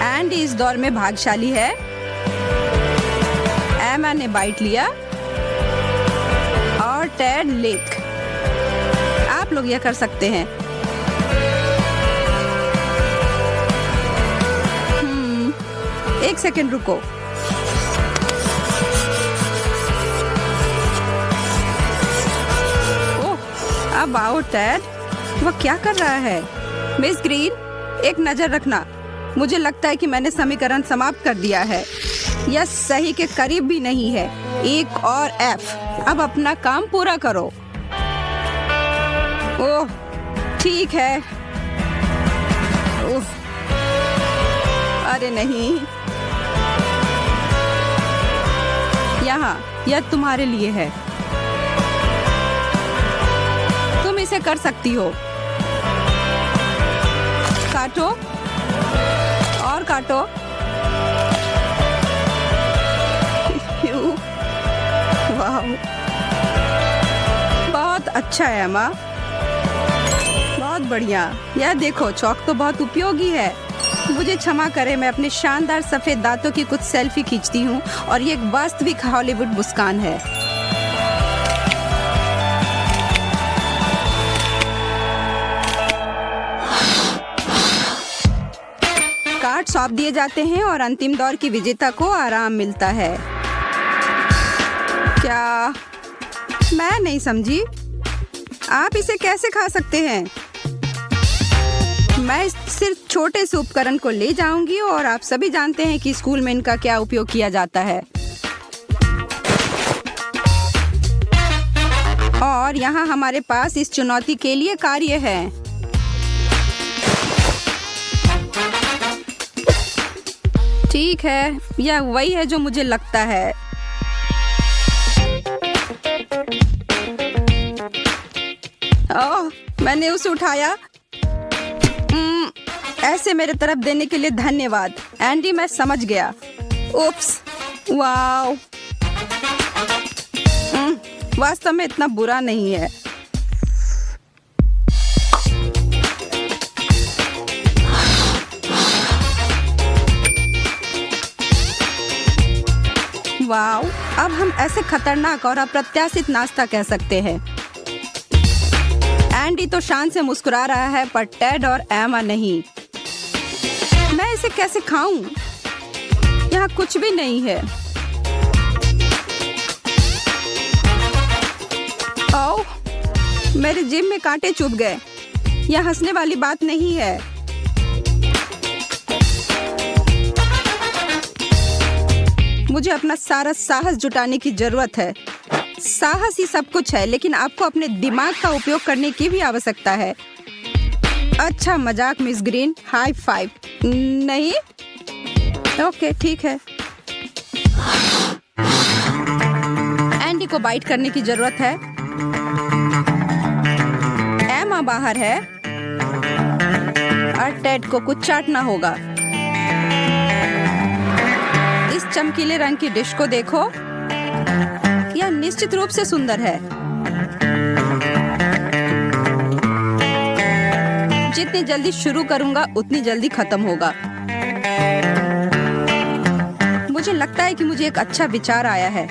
S1: एंडी इस दौर में भाग्यशाली है। एमा ने बाइट लिया और टेड लिक। आप लोग यह कर सकते हैं। एक सेकंड रुको। ओह, अब आओ टेड। वह क्या कर रहा है? मिस ग्रीन, एक नजर रखना। मुझे लगता है कि मैंने समीकरण समाप्त कर दिया है। यह सही के करीब भी नहीं है। एक और एफ। अब अपना काम पूरा करो। ओह, ठीक है। ओह, अरे नहीं। यहाँ, यह तुम्हारे लिए है। तुम इसे कर सकती हो। काटो और काटो। वाह, बहुत अच्छा है अम्मा। बहुत बढ़िया। यह देखो, चौक तो बहुत उपयोगी है। मुझे क्षमा करें, मैं अपने शानदार सफेद दांतों की कुछ सेल्फी खींचती हूँ और ये एक वास्तविक हॉलीवुड मुस्कान है। कार्ड सौंप दिए जाते हैं और अंतिम दौर की विजेता को आराम मिलता है। क्या? मैं नहीं समझी। आप इसे कैसे खा सकते हैं? मैं सिर्फ छोटे से उपकरण को ले जाऊंगी और आप सभी जानते हैं कि स्कूल में इनका क्या उपयोग किया जाता है। और यहाँ हमारे पास इस चुनौती के लिए कार्य है। ठीक है, यह वही है जो मुझे लगता है। ओह, मैंने उसे उठाया। ऐसे मेरे तरफ देने के लिए धन्यवाद एंडी, मैं समझ गया। उप्स, वाओ। वास्तव में इतना बुरा नहीं है। वाओ, अब हम ऐसे खतरनाक और अप्रत्याशित नाश्ता कह सकते हैं। एंडी तो शान से मुस्कुरा रहा है, पर टेड और एमा नहीं। मैं इसे कैसे खाऊं? यहाँ कुछ भी नहीं है। ओह, मेरे जीभ में कांटे चुभ गए। यह हंसने वाली बात नहीं है। मुझे अपना सारा साहस जुटाने की जरूरत है। साहस ही सब कुछ है, लेकिन आपको अपने दिमाग का उपयोग करने की भी आवश्यकता है। अच्छा मजाक मिस ग्रीन, हाई फाइव। नहीं, ओके ठीक है। एंडी को बाइट करने की जरूरत है। एमा, माँ बाहर है और टेड को कुछ चाटना होगा। इस चमकीले रंग की डिश को देखो, यह निश्चित रूप से सुंदर है। जितनी जल्दी शुरू करूंगा उतनी जल्दी खत्म होगा। मुझे लगता है कि मुझे एक अच्छा विचार आया है।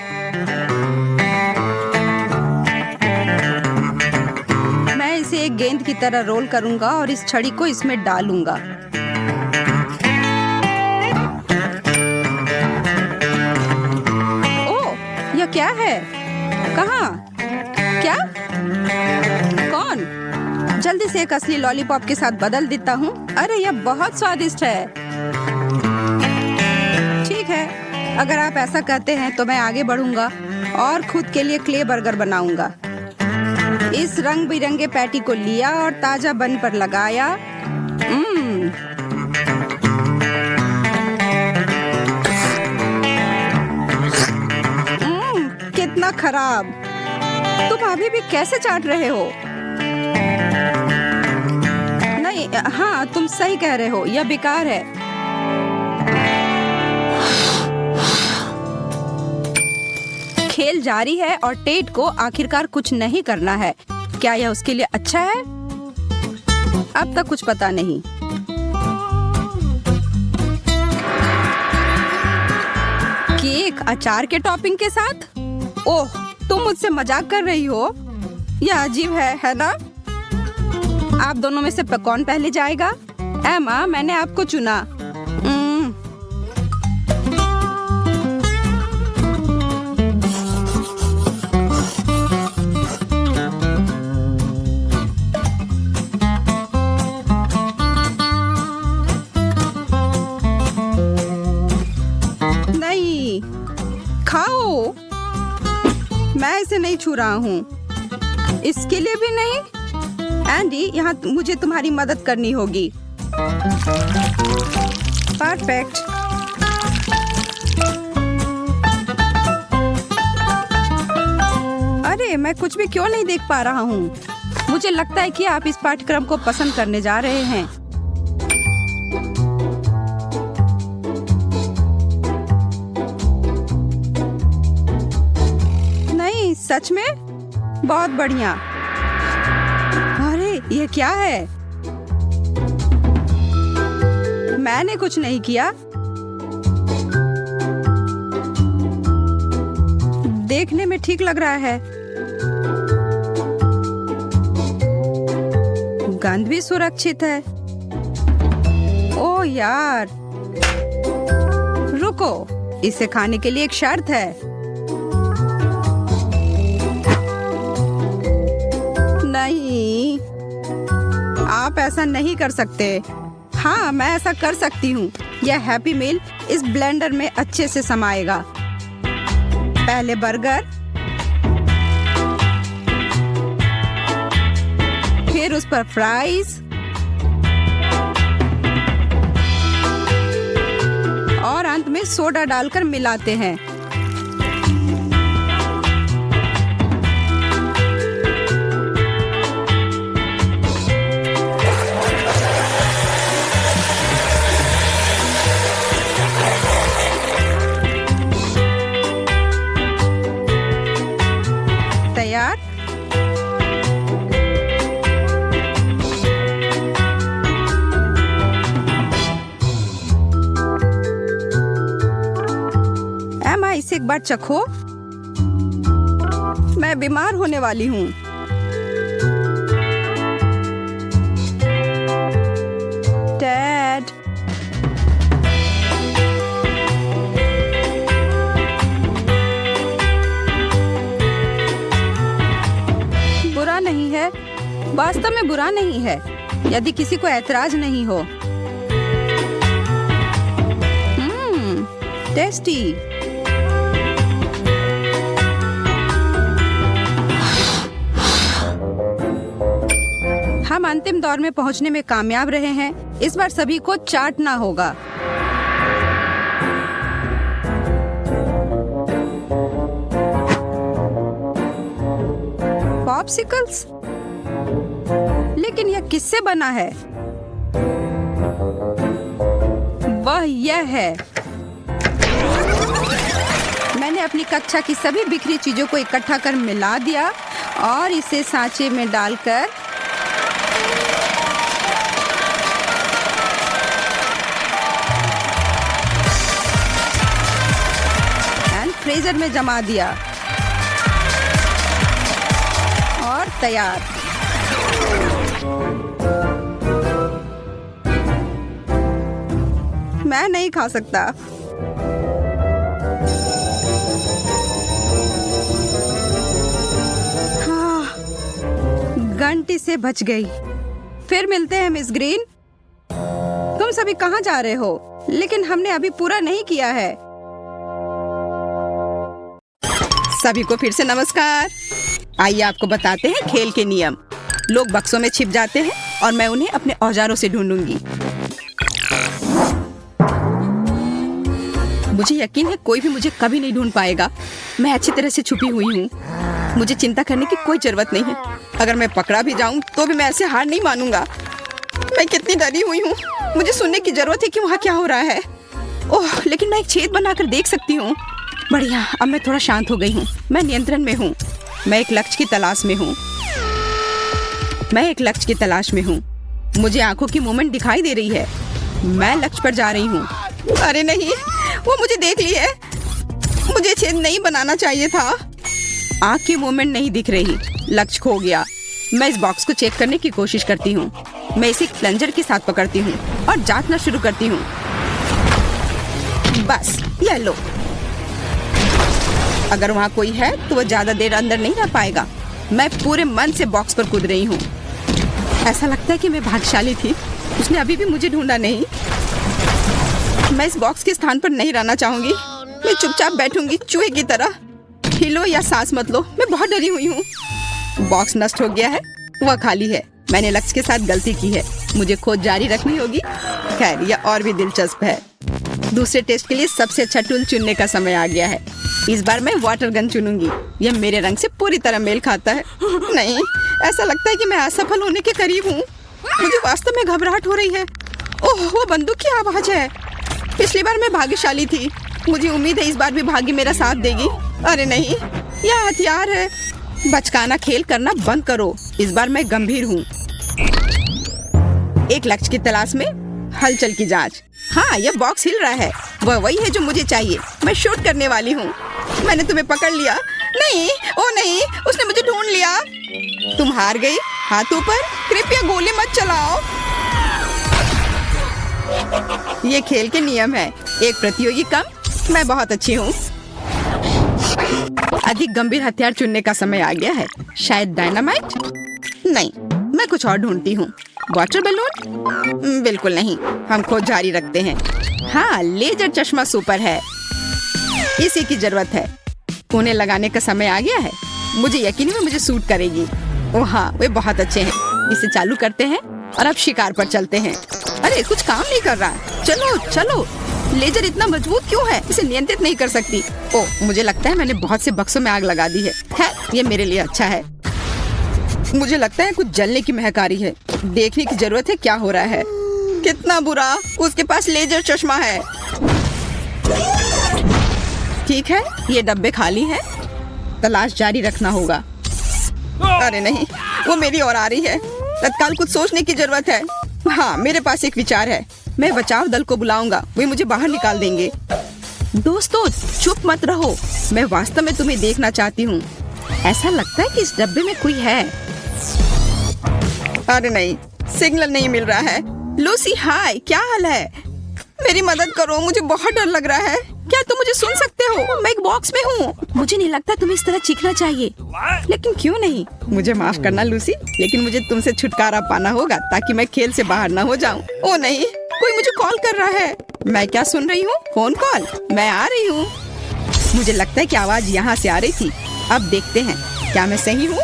S1: मैं इसे एक गेंद की तरह रोल करूंगा और इस छड़ी को इसमें डालूंगा। ओह, यह क्या है? कहाँ? क्या? कौन? जल्दी से एक असली लॉलीपॉप के साथ बदल देता हूँ। अरे यह बहुत स्वादिष्ट है। ठीक है, अगर आप ऐसा कहते हैं तो मैं आगे बढ़ूंगा और खुद के लिए क्ले बर्गर बनाऊंगा। इस रंग बिरंगे पैटी को लिया और ताजा बन पर लगाया। कितना खराब! तुम अभी भी कैसे चाट रहे हो? नहीं, हाँ, तुम सही कह रहे हो, यह बेकार है। खेल जारी है और टेड को आखिरकार कुछ नहीं करना है। क्या यह उसके लिए अच्छा है? अब तक कुछ पता नहीं। केक अचार के टॉपिंग के साथ? ओह, तुम मुझसे मजाक कर रही हो? यह अजीब है ना? आप दोनों में से कौन पहले जाएगा? एमा, मैंने आपको चुना। नहीं, खाओ। मैं इसे नहीं छू रहा हूँ। इसके लिए भी नहीं। एंडी, यहाँ मुझे तुम्हारी मदद करनी होगी। परफेक्ट। अरे, मैं कुछ भी क्यों नहीं देख पा रहा हूँ? मुझे लगता है कि आप इस पाठ्यक्रम को पसंद करने जा रहे हैं। नहीं, सच में? बहुत बढ़िया। अरे, ये क्या है? मैंने कुछ नहीं किया। देखने में ठीक लग रहा है। गंध भी सुरक्षित है। ओह यार, रुको, इसे खाने के लिए एक शर्त है। नहीं, आप ऐसा नहीं कर सकते। हाँ, मैं ऐसा कर सकती हूँ। यह हैप्पी मील इस ब्लेंडर में अच्छे से समाएगा। पहले बर्गर, फिर उस पर फ्राइज और अंत में सोडा डालकर मिलाते हैं। तैयार? एमा, इसे एक बार चखो। मैं बीमार होने वाली हूँ। डैड, बुरा नहीं है, वास्तव में बुरा नहीं है, यदि किसी को ऐतराज नहीं हो। टेस्टी। हम अंतिम दौर में पहुंचने में कामयाब रहे हैं। इस बार सभी को चाटना होगा। पॉप्सिकल्स? लेकिन यह किससे बना है? वह यह है। मैंने अपनी कक्षा की सभी बिखरी चीजों को इकट्ठा कर मिला दिया और इसे सांचे में डालकर फ्रीजर में जमा दिया और तैयार। मैं नहीं खा सकता। हाँ, घंटी से बच गई। फिर मिलते हैं मिस ग्रीन। तुम सभी कहाँ जा रहे हो? लेकिन हमने अभी पूरा नहीं किया है। सभी को फिर से नमस्कार। आइए आपको बताते हैं खेल के नियम। लोग बक्सों में छिप जाते हैं और मैं उन्हें अपने औजारों से ढूंढूंगी। मुझे यकीन है कोई भी मुझे कभी नहीं ढूंढ पाएगा। मैं अच्छी तरह से छुपी हुई हूँ। मुझे चिंता करने की कोई जरूरत नहीं है। अगर मैं पकड़ा भी जाऊँ तो भी मैं ऐसे हार नहीं मानूंगा। मैं कितनी डरी हुई हूँ। मुझे सुनने की जरूरत है कि वहाँ क्या हो रहा है। ओह, लेकिन मैं एक छेद बनाकर देख सकती हूँ। बढ़िया, अब मैं थोड़ा शांत हो गई हूँ। मैं नियंत्रण में हूँ। मैं एक लक्ष्य की तलाश में हूँ। मुझे आंखों की मूवमेंट दिखाई दे रही है। मैं लक्ष्य पर जा रही हूँ। अरे नहीं, वो मुझे देख ली है। मुझे छेद नहीं बनाना चाहिए था। आंख की मूवमेंट नहीं दिख रही। लक्ष्य खो गया। मैं इस बॉक्स को चेक करने की कोशिश करती हूँ। मैं इसे प्लंजर के साथ पकड़ती हूँ और जांचना शुरू करती हूँ। बस, ये लो। अगर वहाँ कोई है तो वह ज्यादा देर अंदर नहीं रह पाएगा। मैं पूरे मन से बॉक्स पर कूद रही हूँ। ऐसा लगता है कि मैं भाग्यशाली थी। उसने अभी भी मुझे ढूंढा नहीं। मैं इस बॉक्स के स्थान पर नहीं रहना चाहूंगी। मैं चुपचाप बैठूंगी चूहे की तरह। हिलो या सांस मत लो। मैं बहुत डरी हुई हूँ। बॉक्स नष्ट हो गया है। वह खाली है। मैंने लक्ष्य के साथ गलती की है। मुझे खोज जारी रखनी होगी। खैर, यह और भी दिलचस्प है। दूसरे टेस्ट के लिए सबसे अच्छा टूल चुनने का समय आ गया है। इस बार मैं वाटर गन चुनूंगी। यह मेरे रंग से पूरी तरह मेल खाता है। नहीं, ऐसा लगता है कि मैं असफल होने के करीब हूँ। मुझे वास्तव में घबराहट हो रही है। ओह, वो बंदूक की आवाज है। पिछली बार मैं भाग्यशाली थी। मुझे उम्मीद है इस बार भी भाग्य मेरा साथ देगी। अरे नहीं, यह हथियार है। बचकाना खेल करना बंद करो। इस बार मैं गंभीर हूँ। एक लक्ष्य की तलाश में हलचल की जांच। हाँ, यह बॉक्स हिल रहा है। वह वही है जो मुझे चाहिए। मैं शूट करने वाली हूँ। मैंने तुम्हें पकड़ लिया। नहीं, ओ नहीं, उसने मुझे ढूंढ लिया। तुम हार गई। हाथ ऊपर। कृपया गोली मत चलाओ। ये खेल के नियम है। एक प्रतियोगी कम। मैं बहुत अच्छी हूँ। अधिक गंभीर हथियार चुनने का समय आ गया है। शायद डायनामाइट? नहीं, मैं कुछ और ढूंढती हूँ। Water balloon? बिल्कुल नहीं। हम खोज जारी रखते हैं। हाँ, लेजर चश्मा सुपर है। इसी की जरूरत है। उन्हें लगाने का समय आ गया है। मुझे यकीन है मुझे सूट करेगी। ओह हाँ, वे बहुत अच्छे हैं। इसे चालू करते हैं और अब शिकार पर चलते हैं। अरे, कुछ काम नहीं कर रहा। चलो चलो। लेजर इतना मजबूत क्यों है? इसे नियंत्रित नहीं कर सकती। ओह, मुझे लगता है मैंने बहुत से बक्सों में आग लगा दी है। ये मेरे लिए अच्छा है। मुझे लगता है कुछ जलने की महक आ रही है। देखने की जरूरत है क्या हो रहा है। कितना बुरा। उसके पास लेजर चश्मा है। ठीक है, ये डब्बे खाली हैं। तलाश जारी रखना होगा। अरे नहीं, वो मेरी ओर आ रही है। तत्काल कुछ सोचने की जरूरत है। हाँ, मेरे पास एक विचार है। मैं बचाव दल को बुलाऊंगा। वे मुझे बाहर निकाल देंगे। दोस्तों, चुप मत रहो। मैं वास्तव में तुम्हें देखना चाहती हूँ। ऐसा लगता है कि इस डब्बे में कोई है। अरे नहीं, सिग्नल नहीं मिल रहा है। लूसी, हाय, क्या हाल है? मेरी मदद करो। मुझे बहुत डर लग रहा है। क्या तुम मुझे सुन सकते हो? मैं एक बॉक्स में हूँ। मुझे नहीं लगता तुम्हें इस तरह चीखना चाहिए। लेकिन क्यों नहीं? मुझे माफ करना लूसी, लेकिन मुझे तुमसे छुटकारा पाना होगा ताकि मैं खेल से बाहर ना हो जाऊँ। ओ नहीं, कोई मुझे कॉल कर रहा है। मैं क्या सुन रही हूँ? Phone call. मैं आ रही हूँ। मुझे लगता है कि आवाज यहाँ से आ रही थी। अब देखते हैं क्या मैं सही हूँ।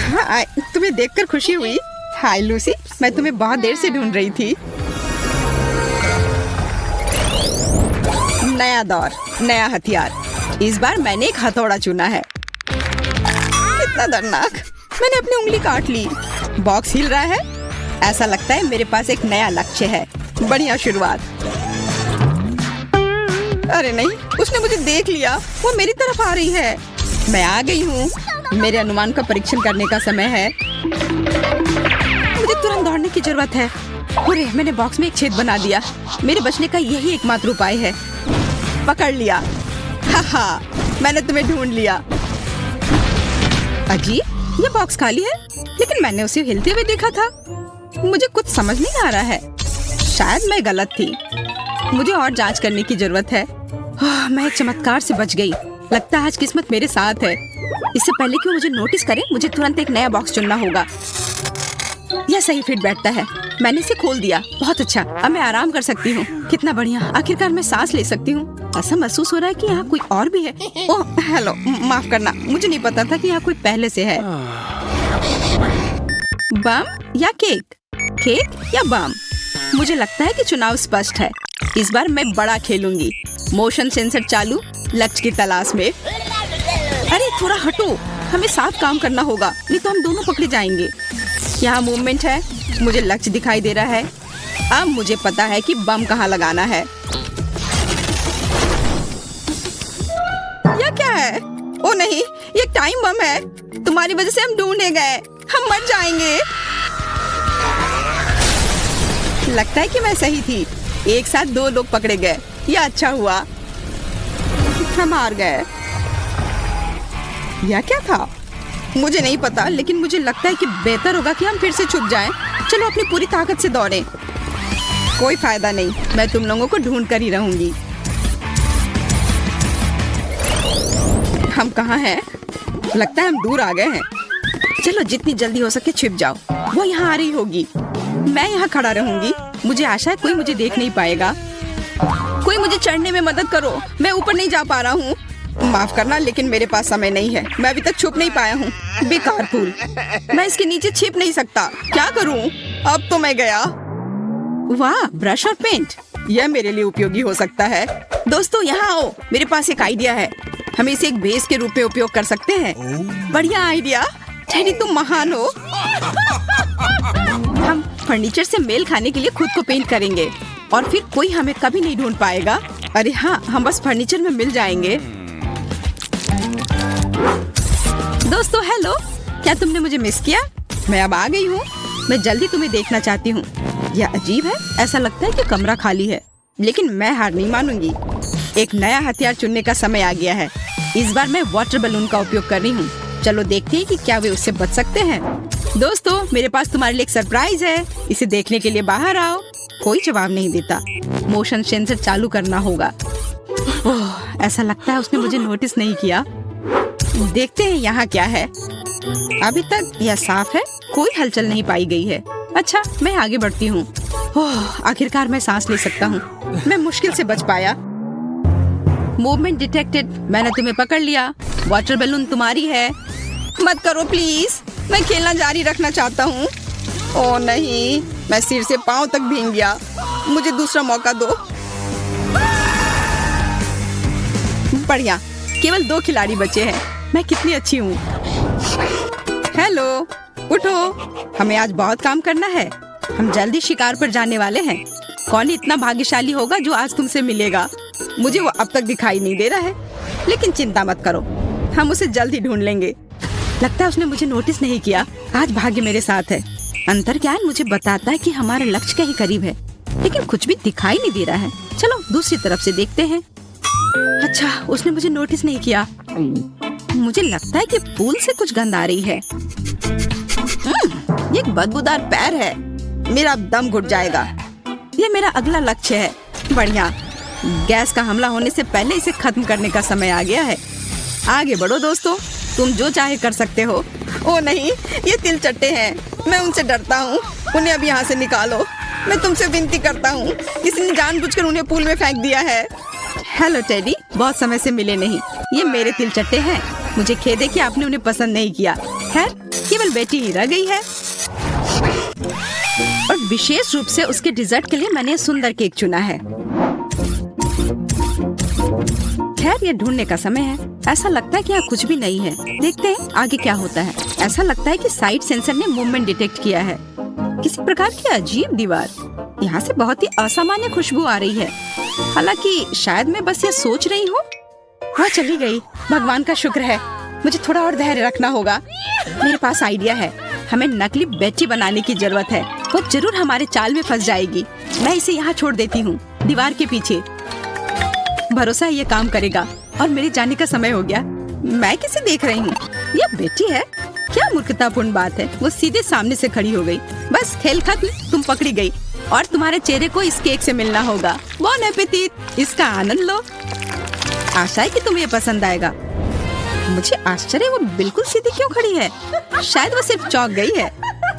S1: हाँ, तुम्हें देखकर खुशी हुई। हाय लूसी, मैं तुम्हें बहुत देर से ढूंढ रही थी। नया दौर, नया हथियार। इस बार मैंने एक हथौड़ा चुना है। कितना दर्दनाक। मैंने अपनी उंगली काट ली। बॉक्स हिल रहा है। ऐसा लगता है मेरे पास एक नया लक्ष्य है। बढ़िया शुरुआत। अरे नहीं, उसने मुझे देख लिया। वो मेरी तरफ आ रही है। मैं आ गई हूँ। मेरे अनुमान का परीक्षण करने का समय है। मुझे तुरंत दौड़ने की जरूरत है। अरे मैंने बॉक्स में एक छेद बना दिया। मेरे बचने का यही एकमात्र उपाय है। पकड़ लिया। हाहा, मैंने तुम्हें ढूंढ लिया। अजीब, ये बॉक्स खाली है, लेकिन मैंने उसे हिलते हुए देखा था। मुझे कुछ समझ नहीं आ रहा है। शायद मैं गलत थी। मुझे और जांच करने की जरूरत है। मैं एक चमत्कार से बच गई। लगता है आज किस्मत मेरे साथ है। इससे पहले कि वो मुझे नोटिस करे, मुझे तुरंत एक नया बॉक्स चुनना होगा। यह सही फिट बैठता है। मैंने इसे खोल दिया। बहुत अच्छा, अब मैं आराम कर सकती हूँ। कितना बढ़िया, आखिरकार मैं सांस ले सकती हूँ। ऐसा महसूस हो रहा है कि यहाँ कोई और भी है। ओह हेलो, माफ करना, मुझे नहीं पता था कि यहाँ कोई पहले से है। बम या केक? केक या बम? मुझे लगता है कि चुनाव स्पष्ट है। इस बार मैं बड़ा खेलूंगी। मोशन सेंसर चालू, लक्ष्य की तलाश में। अरे थोड़ा हटो, हमें साथ काम करना होगा, नहीं तो हम दोनों पकड़े जाएंगे। यहाँ मूवमेंट है। मुझे लक्ष्य दिखाई दे रहा है। अब मुझे पता है कि बम कहाँ लगाना है। यह क्या है? ओ नहीं, ये टाइम बम है। तुम्हारी वजह से हम ढूंढे गए। हम मर जाएंगे। लगता है कि मैं सही थी। एक साथ दो लोग पकड़े गए। यह अच्छा हुआ। हम हार गए। यह क्या था? मुझे नहीं पता, लेकिन मुझे लगता है कि बेहतर होगा कि हम फिर से छुप जाएं। चलो अपनी पूरी ताकत से दौड़ें। कोई फायदा नहीं, मैं तुम लोगों को ढूंढ कर ही रहूंगी। हम कहाँ हैं? लगता है हम दूर आ गए हैं। चलो जितनी जल्दी हो सके छिप जाओ। वो यहाँ आ रही होगी। मैं यहाँ खड़ा रहूंगी। मुझे आशा है कोई मुझे देख नहीं पाएगा। कोई मुझे चढ़ने में मदद करो। मैं ऊपर नहीं जा पा रहा हूँ। माफ करना, लेकिन मेरे पास समय नहीं है। मैं अभी तक छुप नहीं पाया हूँ। बेकार फूल, मैं इसके नीचे छिप नहीं सकता। क्या करूँ? अब तो मैं गया। वाह, ब्रश और पेंट, यह मेरे लिए उपयोगी हो सकता है। दोस्तों यहाँ आओ, मेरे पास एक आइडिया है। हम इसे एक बेस के रूप में उपयोग कर सकते हैं। बढ़िया आइडिया टेडी, तुम महान हो। हम फर्नीचर से मेल खाने के लिए खुद को पेंट करेंगे और फिर कोई हमें कभी नहीं ढूंढ पाएगा। अरे हाँ, हम बस फर्नीचर में मिल जाएंगे। दोस्तों हेलो, क्या तुमने मुझे मिस किया? मैं अब आ गई हूँ। मैं जल्दी तुम्हें देखना चाहती हूँ। यह अजीब है, ऐसा लगता है कि कमरा खाली है, लेकिन मैं हार नहीं मानूंगी। एक नया हथियार चुनने का समय आ गया है। इस बार मैं वाटर बैलून का उपयोग कर रही हूँ। चलो देखते हैं कि क्या वे उससे बच सकते हैं। दोस्तों, मेरे पास तुम्हारे लिए एक सरप्राइज है। इसे देखने के लिए बाहर आओ। कोई जवाब नहीं देता। मोशन सेंसर चालू करना होगा। ओह, ऐसा लगता है उसने मुझे नोटिस नहीं किया। देखते हैं यहाँ क्या है। अभी तक यह साफ है, कोई हलचल नहीं पाई गई है। अच्छा, मैं आगे बढ़ती हूँ। ओह, आखिरकार मैं सांस ले सकता हूँ। मैं मुश्किल से बच पाया। Movement detected. मैंने तुम्हें पकड़ लिया। वाटर बैलून तुम्हारी है। मत करो प्लीज, मैं खेलना जारी रखना चाहता हूँ। ओह नहीं, मैं सिर से पांव तक भीग गया। मुझे दूसरा मौका दो। बढ़िया, केवल 2 खिलाड़ी बचे हैं। मैं कितनी अच्छी हूँ। हेलो, उठो, हमें आज बहुत काम करना है। हम जल्दी शिकार पर जाने वाले हैं। कौन इतना भाग्यशाली होगा जो आज तुमसे मिलेगा? मुझे वो अब तक दिखाई नहीं दे रहा है, लेकिन चिंता मत करो, हम उसे जल्दी ढूंढ लेंगे। लगता है उसने मुझे नोटिस नहीं किया। आज भाग्य मेरे साथ है। अंतर्ज्ञान मुझे बताता है कि हमारा लक्ष्य के ही करीब है, लेकिन कुछ भी दिखाई नहीं दे रहा है। चलो दूसरी तरफ से देखते हैं। अच्छा, उसने मुझे नोटिस नहीं किया। मुझे लगता है कि पूल से कुछ गंध आ रही है। ये एक बदबूदार पैर है। मेरा दम घुट जाएगा। ये मेरा अगला लक्ष्य है। बढ़िया, गैस का हमला होने से पहले इसे खत्म करने का समय आ गया है। आगे बढ़ो दोस्तों, तुम जो चाहे कर सकते हो। ओ नहीं, ये तिलचट्टे हैं। मैं उनसे डरता हूँ। उन्हें अब यहाँ से निकालो। मैं तुमसे विनती करता हूँ। किसी ने जानबूझकर उन्हें पूल में फेंक दिया है। हेलो टेडी, बहुत समय से मिले नहीं। ये मेरे तिलचट्टे हैं। मुझे खेद है कि आपने उन्हें पसंद नहीं किया। खैर, केवल बेटी ही रह गई है। और विशेष रूप से उसके डिजर्ट के लिए मैंने सुंदर केक चुना है। खैर, ये ढूंढने का समय है। ऐसा लगता है कि यहाँ कुछ भी नहीं है। देखते हैं आगे क्या होता है। ऐसा लगता है कि साइड सेंसर ने मूवमेंट डिटेक्ट किया है। किसी प्रकार की अजीब दीवार। यहाँ से बहुत ही असामान्य खुशबू आ रही है। हालांकि शायद मैं बस ये सोच रही हूँ। वह चली गई। भगवान का शुक्र है। मुझे थोड़ा और धैर्य रखना होगा। मेरे पास आइडिया है। हमें नकली बेटी बनाने की जरूरत है। वो जरूर हमारे चाल में फंस जाएगी। मैं इसे यहाँ छोड़ देती हूँ, दीवार के पीछे। भरोसा है ये काम करेगा। और मेरे जाने का समय हो गया। मैं किसे देख रही हूँ? ये बेटी है? क्या मूर्खतापूर्ण बात है। वो सीधे सामने से खड़ी हो गई। बस खेल खत्म, तुम पकड़ी गई और तुम्हारे चेहरे को इस केक से मिलना होगा। बॉन एपेटिट, इसका आनंद लो। आशा है कि तुम्हें पसंद आएगा। मुझे आश्चर्य, वो बिल्कुल सीधी क्यों खड़ी है? शायद वो सिर्फ चौंक गई है।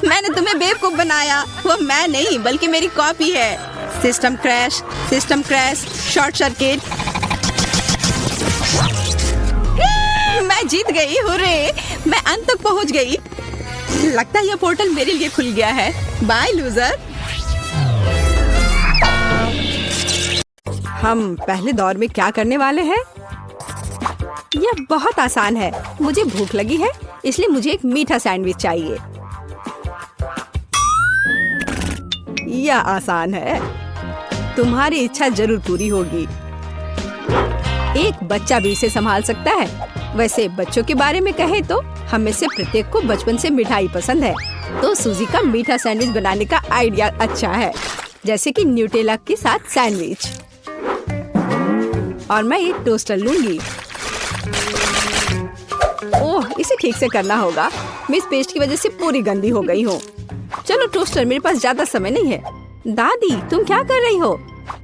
S1: मैंने तुम्हें बेवकूफ बनाया। वो मैं नहीं बल्कि मेरी कॉपी है। System crash, short circuit. मैं जीत गई। हुर्रे, मैं अंत तक पहुंच गई। लगता है यह पोर्टल मेरे लिए खुल गया है। Bye loser. हम पहले दौर में क्या करने वाले हैं? यह बहुत आसान है। मुझे भूख लगी है, इसलिए मुझे एक मीठा सैंडविच चाहिए। यह आसान है। तुम्हारी इच्छा जरूर पूरी होगी। एक बच्चा भी इसे संभाल सकता है। वैसे बच्चों के बारे में कहें तो हम में से प्रत्येक को बचपन से मिठाई पसंद है। तो सूजी का मीठा सैंडविच बनाने का आइडिया अच्छा है, जैसे कि न्यूटेला के साथ सैंडविच। और मैं एक टोस्टर लूंगी। ओह, इसे ठीक से करना होगा। मैं इस पेस्ट की वजह से पूरी गंदी हो गई हूँ। चलो टोस्टर, मेरे पास ज्यादा समय नहीं है। दादी, तुम क्या कर रही हो?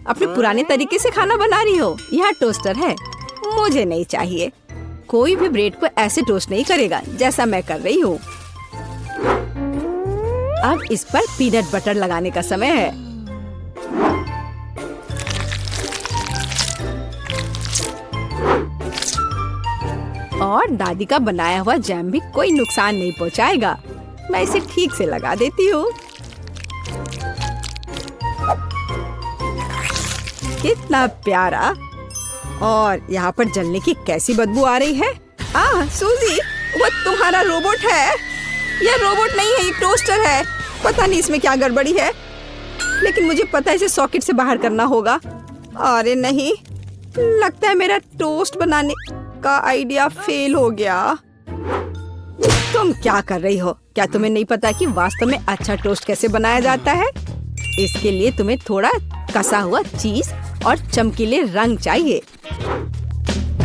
S1: अपने पुराने तरीके से खाना बना रही हो। यह टोस्टर है, मुझे नहीं चाहिए। कोई भी ब्रेड को ऐसे टोस्ट नहीं करेगा जैसा मैं कर रही हूँ। अब इस पर पीनट बटर लगाने का समय है। और दादी का बनाया हुआ जैम भी कोई नुकसान नहीं पहुँचाएगा। मैं इसे ठीक से लगा देती हूँ। कितना प्यारा। और यहाँ पर जलने की कैसी बदबू आ रही है। सूजी, वो तुम्हारा रोबोट है। यह रोबोट नहीं है, ये टोस्टर है। पता नहीं इसमें क्या गड़बड़ी है, लेकिन मुझे पता है इसे सॉकेट से बाहर करना होगा। अरे नहीं, लगता है मेरा टोस्ट बनाने का आइडिया फेल हो गया। तुम क्या कर रही हो? क्या तुम्हें नहीं पता कि वास्तव में अच्छा टोस्ट कैसे बनाया जाता है? इसके लिए तुम्हें थोड़ा कसा हुआ चीज और चमकीले रंग चाहिए।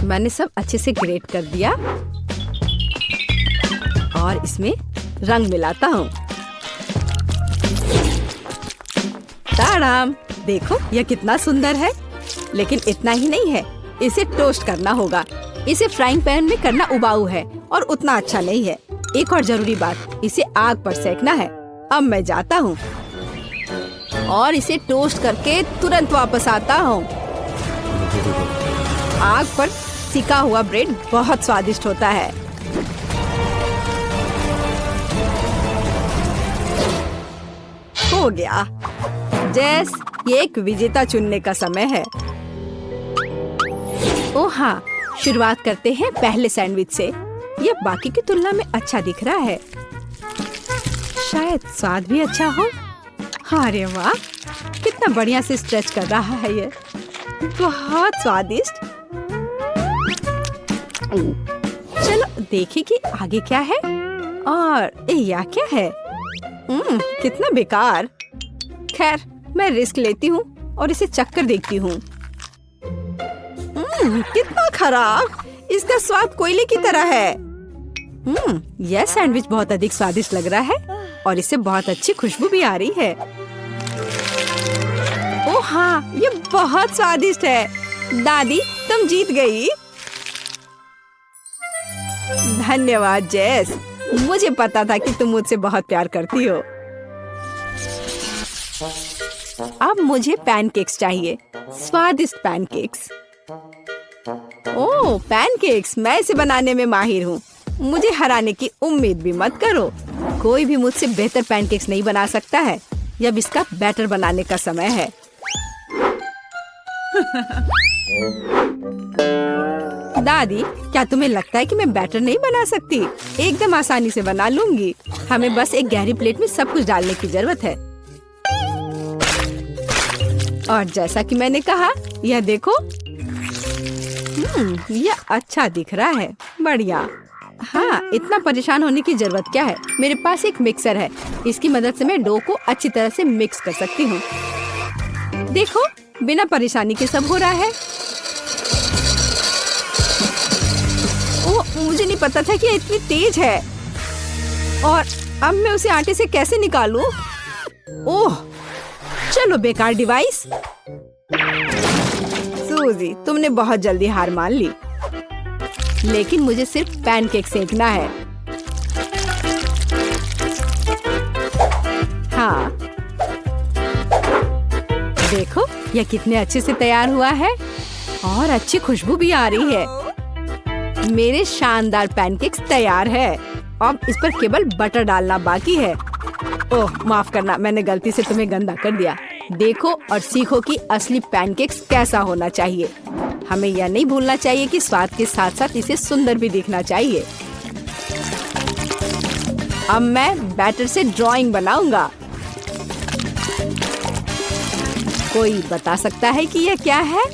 S1: मैंने सब अच्छे से ग्रेट कर दिया और इसमें रंग मिलाता हूँ। ताड़ाम, देखो यह कितना सुंदर है। लेकिन इतना ही नहीं है, इसे टोस्ट करना होगा। इसे फ्राइंग पैन में करना उबाऊ है और उतना अच्छा नहीं है। एक और जरूरी बात, इसे आग पर सेकना है। अब मैं जाता हूँ और इसे टोस्ट करके तुरंत वापस आता हूँ। आग पर सिका हुआ ब्रेड बहुत स्वादिष्ट होता है। हो गया। जेस, ये एक विजेता चुनने का समय है। ओह हाँ, शुरुआत करते हैं पहले सैंडविच से। यह बाकी की तुलना में अच्छा दिख रहा है। शायद स्वाद भी अच्छा हो। अरे वाह, कितना बढ़िया से स्ट्रेच कर रहा है ये। बहुत स्वादिष्ट। चलो देखें कि आगे क्या है। और यह क्या है? कितना बेकार। खैर, मैं रिस्क लेती हूँ और इसे चक्कर देखती हूँ। कितना खराब। इसका स्वाद कोयले की तरह है। यह सैंडविच बहुत अधिक स्वादिष्ट लग रहा है और इससे बहुत अच्छी खुशबू भी आ रही है। ओह हाँ, ये बहुत स्वादिष्ट है। दादी, तुम जीत गई। धन्यवाद जेस। मुझे पता था कि तुम मुझसे बहुत प्यार करती हो। अब मुझे पैनकेक्स चाहिए, स्वादिष्ट पैनकेक्स। ओह पैनकेक्स, मैं इसे बनाने में माहिर हूँ। मुझे हराने की उम्मीद भी मत करो। कोई भी मुझसे बेहतर पैनकेक्स नहीं बना सकता है। अब इसका बैटर बनाने का समय है। दादी, क्या तुम्हें लगता है कि मैं बैटर नहीं बना सकती? एकदम आसानी से बना लूंगी। हमें बस एक गहरी प्लेट में सब कुछ डालने की जरूरत है। और जैसा कि मैंने कहा, यह देखो, यह अच्छा दिख रहा है। बढ़िया। हाँ, इतना परेशान होने की जरूरत क्या है? मेरे पास एक मिक्सर है। इसकी मदद से मैं डो को अच्छी तरह से मिक्स कर सकती हूँ। देखो, बिना परेशानी के सब हो रहा है। ओह, मुझे नहीं पता था कि ये इतनी तेज है। और अब मैं उसे आटे से कैसे निकालूं? ओह, चलो बेकार डिवाइस। सूजी, तुमने बहुत जल्दी हार मान ली। लेकिन मुझे सिर्फ पैनकेक सेकना है। हाँ, देखो, यह कितने अच्छे से तैयार हुआ है और अच्छी खुशबू भी आ रही है। मेरे शानदार पैनकेक्स तैयार है। अब इस पर केवल बटर डालना बाकी है। ओह, माफ करना, मैंने गलती से तुम्हें गंदा कर दिया। देखो और सीखो कि असली पैनकेक्स कैसा होना चाहिए। हमें यह नहीं भूलना चाहिए कि स्वाद के साथ साथ इसे सुंदर भी दिखना चाहिए। अब मैं बैटर से ड्राइंग बनाऊंगा। कोई बता सकता है कि यह क्या है?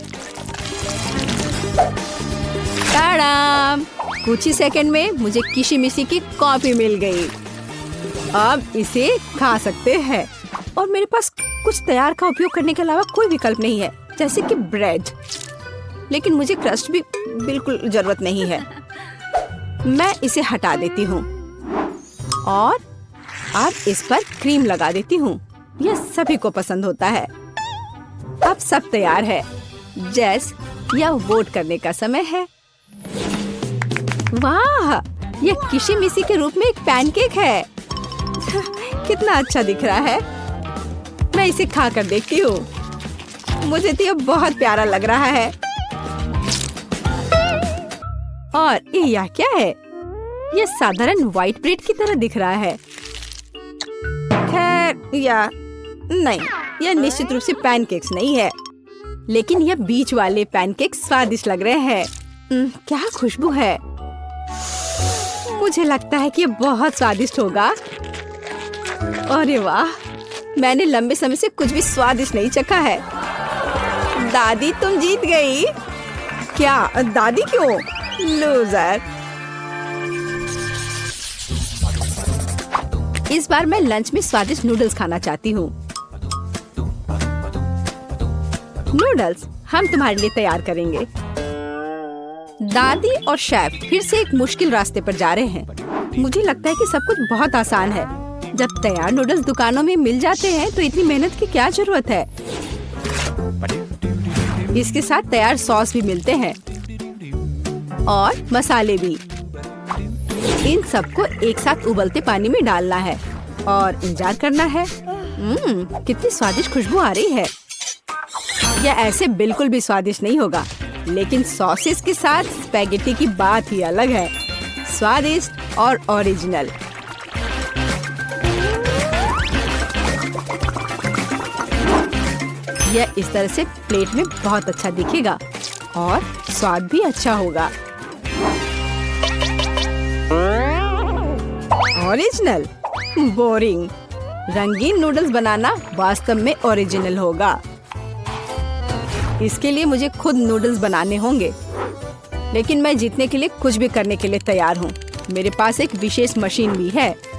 S1: टाडाम! कुछ ही सेकंड में मुझे किशी-मिशी की कॉफी मिल गई। अब इसे खा सकते हैं। और मेरे पास कुछ तैयार का उपयोग करने के अलावा कोई विकल्प नहीं है, जैसे कि ब्रेड। लेकिन मुझे क्रस्ट भी बिल्कुल जरूरत नहीं है। मैं इसे हटा देती हूँ और अब इस पर क्रीम लगा देती हूँ। यह सभी को पसंद होता है। अब सब तैयार है। जैस, यह वोट करने का समय है। वाह, यह किशी-मिशी के रूप में एक पैनकेक है। कितना अच्छा दिख रहा है। मैं इसे खा कर देखती हूँ। मुझे तो यह बहुत प्यारा लग रहा है। और यह क्या है? यह साधारण व्हाइट ब्रेड की तरह दिख रहा है। खैर, या नहीं, यह निश्चित रूप से पैनकेक्स नहीं है। लेकिन यह बीच वाले पैनकेक्स स्वादिष्ट लग रहे हैं। क्या खुशबू है। मुझे लगता है कि यह बहुत स्वादिष्ट होगा। अरे वाह, मैंने लंबे समय से कुछ भी स्वादिष्ट नहीं चखा है। दादी, तुम जीत गई। क्या? दादी क्यों? लूजर। इस बार मैं लंच में स्वादिष्ट नूडल्स खाना चाहती हूँ। नूडल्स हम तुम्हारे लिए तैयार करेंगे। दादी और शेफ फिर से एक मुश्किल रास्ते पर जा रहे हैं। मुझे लगता है कि सब कुछ बहुत आसान है। जब तैयार नूडल्स दुकानों में मिल जाते हैं तो इतनी मेहनत की क्या जरूरत है। इसके साथ तैयार सॉस भी मिलते हैं और मसाले भी। इन सबको एक साथ उबलते पानी में डालना है और इंतजार करना है। कितनी स्वादिष्ट खुशबू आ रही है। यह ऐसे बिल्कुल भी स्वादिष्ट नहीं होगा, लेकिन सॉसेस के साथ स्पैगेटी की बात ही अलग है। स्वादिष्ट और ओरिजिनल। यह इस तरह से प्लेट में बहुत अच्छा दिखेगा और स्वाद भी अच्छा होगा। ओरिजिनल? बोरिंग। रंगीन नूडल्स बनाना वास्तव में ओरिजिनल होगा। इसके लिए मुझे खुद नूडल्स बनाने होंगे। लेकिन मैं जीतने के लिए कुछ भी करने के लिए तैयार हूँ। मेरे पास एक विशेष मशीन भी है।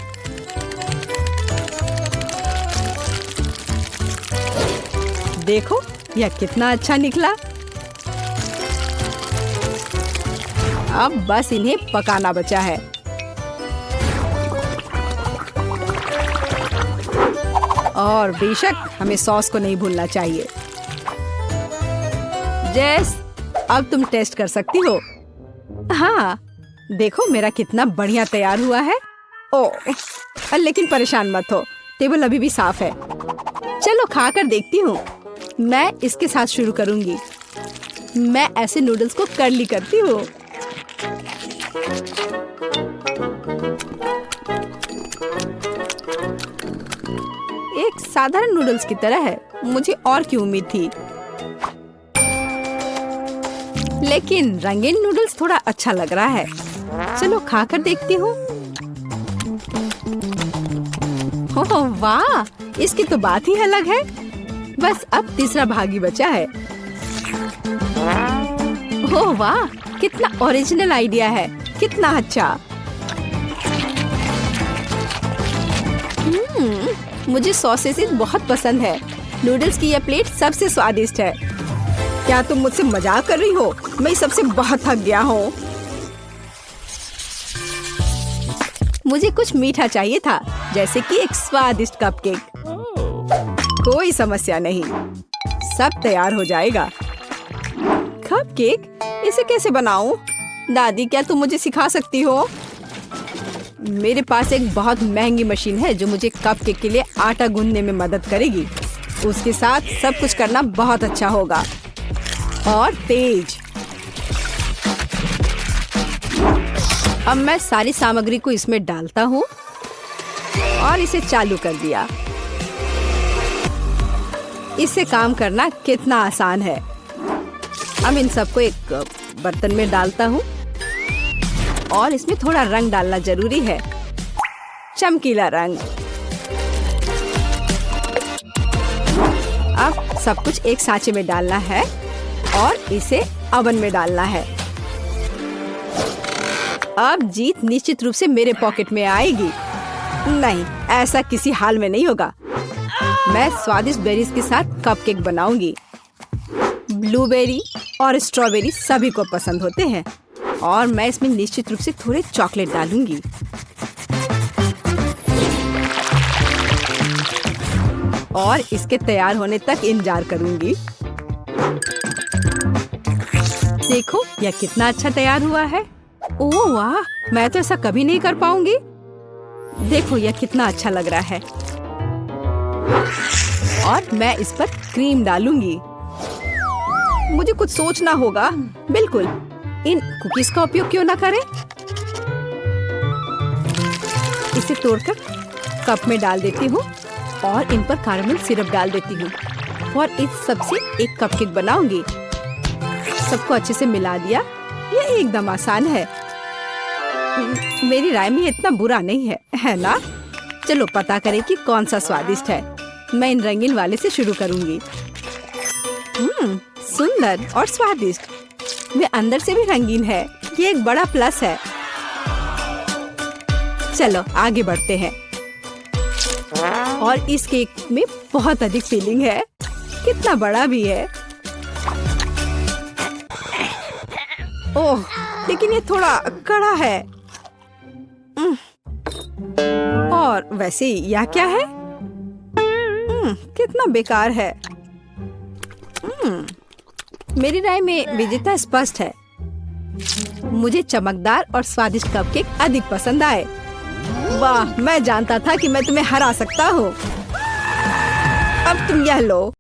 S1: देखो, यह कितना अच्छा निकला। अब बस इन्हें पकाना बचा है। और बेशक हमें सॉस को नहीं भूलना चाहिए। जेस, अब तुम टेस्ट कर सकती हो। हाँ, देखो मेरा कितना बढ़िया तैयार हुआ है। ओह, लेकिन परेशान मत हो, टेबल अभी भी साफ है। चलो खा कर देखती हूँ। मैं इसके साथ शुरू करूंगी। मैं ऐसे नूडल्स को कर्ली करती हूँ। एक साधारण नूडल्स की तरह है। मुझे और की उम्मीद थी। लेकिन रंगीन नूडल्स थोड़ा अच्छा लग रहा है। चलो खाकर देखती हूँ। ओह वाह, इसकी तो बात ही अलग है। बस अब तीसरा भाग ही बचा है। ओह वाह, कितना ओरिजिनल आइडिया है, कितना अच्छा। मुझे सॉसेस बहुत पसंद है। नूडल्स की यह प्लेट सबसे स्वादिष्ट है। क्या तुम मुझसे मजाक कर रही हो? मैं सबसे बहुत थक गया हूँ। मुझे कुछ मीठा चाहिए था, जैसे कि एक स्वादिष्ट कपकेक। कोई समस्या नहीं, सब तैयार हो जाएगा। कपकेक? इसे कैसे बनाऊं? दादी, क्या तुम मुझे सिखा सकती हो? मेरे पास एक बहुत महंगी मशीन है जो मुझे कपकेक के लिए आटा गूंदने में मदद करेगी। उसके साथ सब कुछ करना बहुत अच्छा होगा और तेज। अब मैं सारी सामग्री को इसमें डालता हूँ और इसे चालू कर दिया। इससे काम करना कितना आसान है। अब इन सबको एक बर्तन में डालता हूँ और इसमें थोड़ा रंग डालना जरूरी है, चमकीला रंग। अब सब कुछ एक सांचे में डालना है और इसे ओवन में डालना है। अब जीत निश्चित रूप से मेरे पॉकेट में आएगी। नहीं, ऐसा किसी हाल में नहीं होगा। मैं स्वादिष्ट बेरीज के साथ कपकेक बनाऊंगी। ब्लूबेरी और स्ट्रॉबेरी सभी को पसंद होते हैं और मैं इसमें निश्चित रूप से थोड़े चॉकलेट डालूंगी। और इसके तैयार होने तक इंतजार करूंगी। देखो, यह कितना अच्छा तैयार हुआ है। ओह वाह, मैं तो ऐसा कभी नहीं कर पाऊंगी। देखो, यह कितना अच्छा लग रहा है। और मैं इस पर क्रीम डालूंगी। मुझे कुछ सोचना होगा। बिल्कुल, इन कुकीज का उपयोग क्यों ना करें। इसे तोड़कर कप में डाल देती हूँ और इन पर कैरेमल सिरप डाल देती हूँ और इस सब से एक कपकेक बनाऊंगी। सबको अच्छे से मिला दिया। यह एकदम आसान है। मेरी राय में इतना बुरा नहीं है, है ना? चलो पता करें कि कौन सा स्वादिष्ट है। मैं इन रंगीन वाले से शुरू करूंगी। सुंदर और स्वादिष्ट। वे अंदर से भी रंगीन है। ये एक बड़ा प्लस है। चलो आगे बढ़ते हैं। और इस केक में बहुत अधिक फिलिंग है। कितना बड़ा भी है। ओह, लेकिन ये थोड़ा कड़ा है। और वैसे यह क्या है? कितना बेकार है। मेरी राय में विजेता स्पष्ट है। मुझे चमकदार और स्वादिष्ट कपकेक अधिक पसंद आए। वाह, मैं जानता था कि मैं तुम्हें हरा सकता हूँ। अब तुम यह लो।